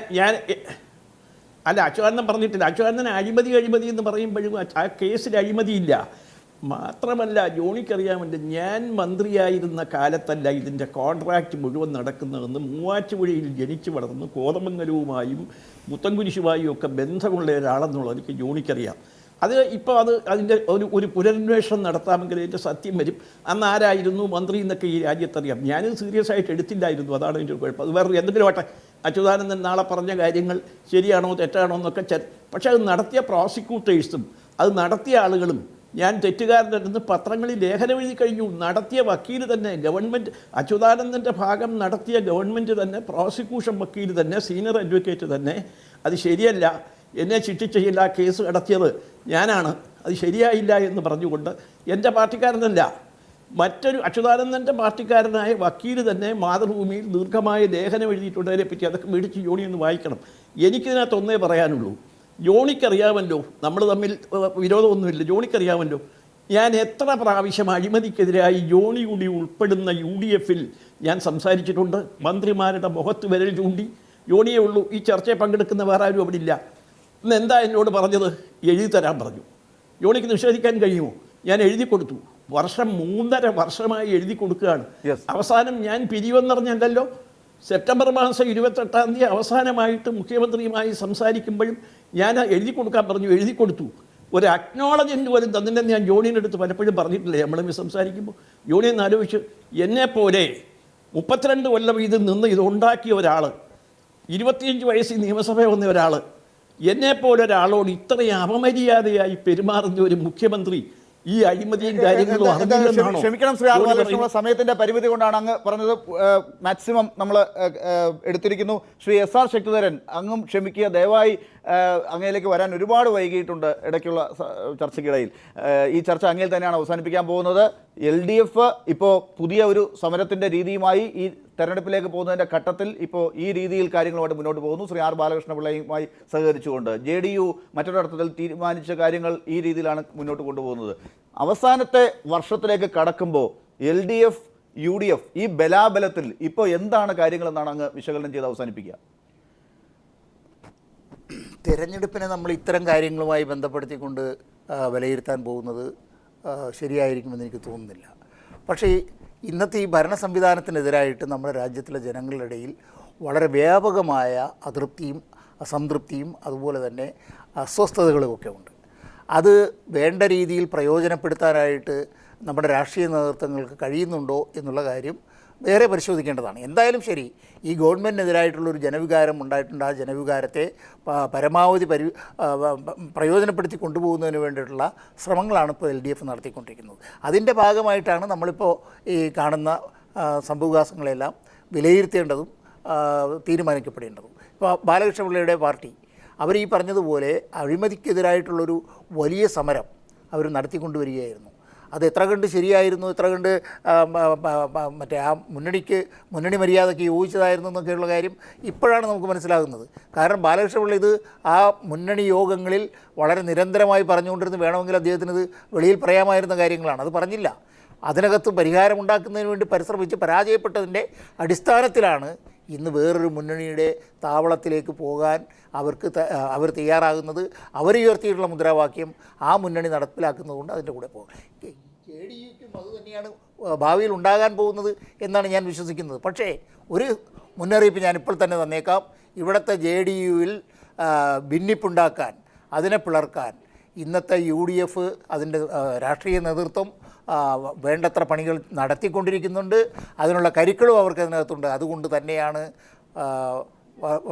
അച്യുതാനന്ദൻ പറഞ്ഞിട്ടില്ല. അച്യുതാനന്ദൻ അഴിമതി എന്ന് പറയുമ്പോഴും ആ കേസിൽ അഴിമതിയില്ല. മാത്രമല്ല ജോണിക്കറിയാമല്ലോ, ഞാൻ മന്ത്രിയായിരുന്ന കാലത്തല്ല ഇതിൻ്റെ കോൺട്രാക്റ്റ് മുഴുവൻ നടക്കുന്നതെന്ന്. മൂവാറ്റുപുഴയിൽ ജനിച്ചു വളർന്ന് കോതമംഗലവുമായും മുത്തൻകുരിശുമായും ഒക്കെ ബന്ധമുള്ള ഒരാളെന്നുള്ളത് എനിക്ക് ജോണിക്കറിയാം. ഇപ്പോൾ അതിൻ്റെ ഒരു പുനരന്വേഷണം നടത്താമെങ്കിൽ അതിൻ്റെ സത്യം വരും. അന്ന് ആരായിരുന്നു മന്ത്രി എന്നൊക്കെ ഈ രാജ്യത്തറിയാം. ഞാനിത് സീരിയസ് ആയിട്ട് എടുത്തില്ലായിരുന്നു, അതാണ് എൻ്റെ കുഴപ്പം. അത് വേറെ എന്തെങ്കിലും ആട്ടെ, അച്യുതാനന്ദൻ നാളെ പറഞ്ഞ കാര്യങ്ങൾ ശരിയാണോ തെറ്റാണോ എന്നൊക്കെ പക്ഷേ അത് നടത്തിയ പ്രോസിക്യൂട്ടേഴ്സും അത് നടത്തിയ ആളുകളും ഞാൻ തെറ്റുകാരനെന്ന് പത്രങ്ങളിൽ ലേഖനം എഴുതി കഴിഞ്ഞു. നടത്തിയ വക്കീൽ തന്നെ, ഗവൺമെൻറ് അച്യുതാനന്ദൻ്റെ ഭാഗം നടത്തിയ ഗവൺമെൻറ് തന്നെ, പ്രോസിക്യൂഷൻ വക്കീൽ തന്നെ, സീനിയർ അഡ്വക്കേറ്റ് തന്നെ അത് ശരിയല്ല, എന്നെ ശിക്ഷിച്ചില്ല, കേസ് നടത്തിയത് ഞാനാണ്, അത് ശരിയായില്ല എന്ന് പറഞ്ഞുകൊണ്ട് എൻ്റെ പാർട്ടിക്കാരനല്ല, മറ്റൊരു അച്യുതാനന്ദൻ്റെ പാർട്ടിക്കാരനായ വക്കീൽ തന്നെ മാതൃഭൂമിയിൽ ദീർഘമായ ലേഖനം എഴുതിയിട്ടുണ്ട്. അതിനെപ്പറ്റി അതൊക്കെ മേടിച്ച് ജോണി ഒന്ന് വായിക്കണം. എനിക്കിതിനകത്ത് ഒന്നേ പറയാനുള്ളൂ, ജോണിക്കറിയാമല്ലോ, നമ്മൾ തമ്മിൽ വിരോധമൊന്നുമില്ല. ജോണിക്കറിയാമല്ലോ ഞാൻ എത്ര പ്രാവശ്യം അഴിമതിക്കെതിരായി ജോണി കൂടി ഉൾപ്പെടുന്ന UDF ഞാൻ സംസാരിച്ചിട്ടുണ്ട്. മന്ത്രിമാരുടെ മുഖത്ത് വിരൽ ചൂണ്ടി ജോണിയേ ഉള്ളൂ, ഈ ചർച്ചയിൽ പങ്കെടുക്കുന്ന വേറെ ആരും അവിടെ ഇല്ല. ഇന്ന് എന്താ എന്നോട് പറഞ്ഞത്? എഴുതി തരാൻ പറഞ്ഞു. ജോണിക്ക് നിഷേധിക്കാൻ കഴിയുമോ? ഞാൻ എഴുതി കൊടുത്തു. 3.5 വർഷമായി എഴുതി കൊടുക്കുകയാണ്. അവസാനം ഞാൻ പിരിവെന്നറിഞ്ഞല്ലോ, സെപ്റ്റംബർ മാസം 28-ാം തീയതി അവസാനമായിട്ട് മുഖ്യമന്ത്രിയുമായി സംസാരിക്കുമ്പോഴും ഞാൻ എഴുതി കൊടുക്കാൻ പറഞ്ഞു, എഴുതി കൊടുത്തു. ഒരു അക്നോളജ്മെൻറ്റ് പോലും തന്നില്ലെന്ന് ഞാൻ ജോണിയുടെ അടുത്ത് പലപ്പോഴും പറഞ്ഞിട്ടില്ലേ നമ്മളും സംസാരിക്കുമ്പോൾ. ജോണി എന്ന് ആലോചിച്ച്, എന്നെപ്പോലെ 32 കൊല്ലം ഇത് നിന്ന് ഇതുണ്ടാക്കിയ ഒരാൾ, 25 വയസ്സിൽ നിയമസഭയിൽ വന്ന ഒരാൾ, എന്നെപ്പോലെ ഒരാളോട് ഇത്രയും അപമര്യാദയായി പെരുമാറുന്ന ഒരു മുഖ്യമന്ത്രി ഈ അഴിമതിയും കാര്യങ്ങളും അറിഞ്ഞില്ലെന്നാണോ? ക്ഷമിക്കണം ശ്രീ ആർ ബാലകൃഷ്ണൻ, സമയത്തിന്റെ പരിമിതി കൊണ്ടാണ് അങ്ങ് പറഞ്ഞത്. മാക്സിമം നമ്മൾ എടുത്തിരിക്കുന്നു. ശ്രീ SR ശക്തിധരൻ, അങ്ങും ക്ഷമിക്കുക, ദയവായി അങ്ങയിലേക്ക് വരാൻ ഒരുപാട് വൈകിയിട്ടുണ്ട് ഇടയ്ക്കുള്ള ചർച്ചയ്ക്കിടയിൽ. ഈ ചർച്ച അങ്ങയിൽ തന്നെയാണ് അവസാനിപ്പിക്കാൻ പോകുന്നത്. LDF ഇപ്പോൾ പുതിയ ഒരു സമരത്തിൻ്റെ രീതിയുമായി ഈ തെരഞ്ഞെടുപ്പിലേക്ക് പോകുന്നതിൻ്റെ ഘട്ടത്തിൽ ഇപ്പോൾ ഈ രീതിയിൽ കാര്യങ്ങളുമായിട്ട് മുന്നോട്ട് പോകുന്നു. ശ്രീ ആർ ബാലകൃഷ്ണ പിള്ളയുമായി സഹകരിച്ചുകൊണ്ട് JDU മറ്റൊരർത്ഥത്തിൽ തീരുമാനിച്ച കാര്യങ്ങൾ ഈ രീതിയിലാണ് മുന്നോട്ട് കൊണ്ടുപോകുന്നത്. അവസാനത്തെ വർഷത്തിലേക്ക് കടക്കുമ്പോൾ LDF UDF ഈ ബലാബലത്തിൽ ഇപ്പോൾ എന്താണ് കാര്യങ്ങളെന്നാണ് അങ്ങ് വിശകലനം ചെയ്ത് അവസാനിപ്പിക്കുക? തിരഞ്ഞെടുപ്പിനെ നമ്മൾ ഇത്തരം കാര്യങ്ങളുമായി ബന്ധപ്പെടുത്തിക്കൊണ്ട് വിലയിരുത്താൻ പോകുന്നത് ശരിയായിരിക്കുമെന്ന് എനിക്ക് തോന്നുന്നില്ല. പക്ഷേ ഇന്നത്തെ ഈ ഭരണ സംവിധാനത്തിനെതിരായിട്ട് നമ്മുടെ രാജ്യത്തിലെ ജനങ്ങളുടെ ഇടയിൽ വളരെ വ്യാപകമായ അതൃപ്തിയും അസംതൃപ്തിയും അതുപോലെ തന്നെ അസ്വസ്ഥതകളുമൊക്കെ ഉണ്ട്. അത് വേണ്ട രീതിയിൽ പ്രയോജനപ്പെടുത്താനായിട്ട് നമ്മുടെ രാഷ്ട്രീയ നേതൃത്വങ്ങൾക്ക് കഴിയുന്നുണ്ടോ എന്നുള്ള കാര്യം വേറെ പരിശോധിക്കേണ്ടതാണ്. എന്തായാലും ശരി, ഈ ഗവൺമെൻറ്റിനെതിരായിട്ടുള്ളൊരു ജനവികാരം ഉണ്ടായിട്ടുണ്ട്. ആ ജനവികാരത്തെ പരമാവധി പ്രയോജനപ്പെടുത്തി കൊണ്ടുപോകുന്നതിന് വേണ്ടിയിട്ടുള്ള ശ്രമങ്ങളാണ് ഇപ്പോൾ LDF നടത്തിക്കൊണ്ടിരിക്കുന്നത്. അതിൻ്റെ ഭാഗമായിട്ടാണ് നമ്മളിപ്പോൾ ഈ കാണുന്ന സംഭവവികാസങ്ങളെല്ലാം വിലയിരുത്തേണ്ടതും തീരുമാനിക്കപ്പെടേണ്ടതും. ഇപ്പോൾ ബാലകൃഷ്ണപിള്ളയുടെ പാർട്ടി അവർ ഈ പറഞ്ഞതുപോലെ അഴിമതിക്കെതിരായിട്ടുള്ളൊരു വലിയ സമരം അവർ നടത്തിക്കൊണ്ടുവരികയായിരുന്നു. അത് എത്ര കണ്ട് ശരിയായിരുന്നു, എത്ര കണ്ട് മറ്റേ ആ മുന്നണി മര്യാദയ്ക്ക് യോജിച്ചതായിരുന്നു എന്നൊക്കെയുള്ള കാര്യം ഇപ്പോഴാണ് നമുക്ക് മനസ്സിലാകുന്നത്. കാരണം ബാലകൃഷ്ണപിള്ള ഇത് ആ മുന്നണി യോഗങ്ങളിൽ വളരെ നിരന്തരമായി പറഞ്ഞുകൊണ്ടിരുന്ന് വേണമെങ്കിൽ അദ്ദേഹത്തിന് ഇത് വെളിയിൽ പറയാമായിരുന്ന കാര്യങ്ങളാണ്. അത് പറഞ്ഞില്ല. അതിനകത്ത് പരിഹാരമുണ്ടാക്കുന്നതിന് വേണ്ടി പരിശ്രമിച്ച് പരാജയപ്പെട്ടതിൻ്റെ അടിസ്ഥാനത്തിലാണ് ഇന്ന് വേറൊരു മുന്നണിയുടെ താവളത്തിലേക്ക് പോകാൻ അവർ തയ്യാറാകുന്നത്. അവരുയർത്തിയിട്ടുള്ള മുദ്രാവാക്യം ആ മുന്നണി നടപ്പിലാക്കുന്നതുകൊണ്ട് അതിൻ്റെ കൂടെ പോകും. JDUക്കും അതുതന്നെയാണ് ഭാവിയിൽ ഉണ്ടാകാൻ പോകുന്നത് എന്നാണ് ഞാൻ വിശ്വസിക്കുന്നത്. പക്ഷേ ഒരു മുന്നറിയിപ്പ് ഞാനിപ്പോൾ തന്നെ തന്നേക്കാം. ഇവിടുത്തെ JDUവിൽ ഭിന്നിപ്പുണ്ടാക്കാൻ, അതിനെ പിളർക്കാൻ ഇന്നത്തെ UDF അതിൻ്റെ രാഷ്ട്രീയ നേതൃത്വം വേണ്ടത്ര പണികൾ നടത്തിക്കൊണ്ടിരിക്കുന്നുണ്ട്. അതിനുള്ള കരുക്കളും അവർക്ക് അതിനകത്തുണ്ട്. അതുകൊണ്ട് തന്നെയാണ്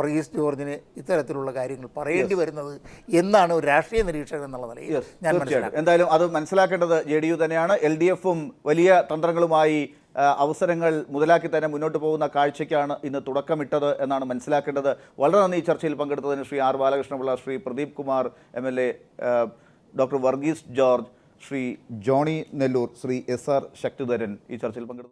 വർഗീസ് ജോർജിന് ഇത്തരത്തിലുള്ള കാര്യങ്ങൾ പറയേണ്ടി വരുന്നത് എന്നാണ് ഒരു രാഷ്ട്രീയ നിരീക്ഷകൻ എന്നുള്ള നിലയിൽ ഞാൻ മനസ്സിലാക്കുന്നത്. എന്തായാലും അത് മനസ്സിലാക്കേണ്ടത് JDU തന്നെയാണ്. LDFും വലിയ തന്ത്രങ്ങളുമായി അവസരങ്ങൾ മുതലാക്കി തന്നെ മുന്നോട്ട് പോകുന്ന കാഴ്ചയ്ക്കാണ് ഇന്ന് തുടക്കമിട്ടത് എന്നാണ് മനസ്സിലാക്കേണ്ടത്. വളരെ നന്ദി ഈ ചർച്ചയിൽ പങ്കെടുത്തതിന് Shri R Balakrishna Pillai, Shri Pradeep Kumar MLA, doctor Varghese George, Shri Johnny Nellore, Shri SR Sakthidharan ഈ ചർച്ചയിൽ പങ്കെടുത്തു.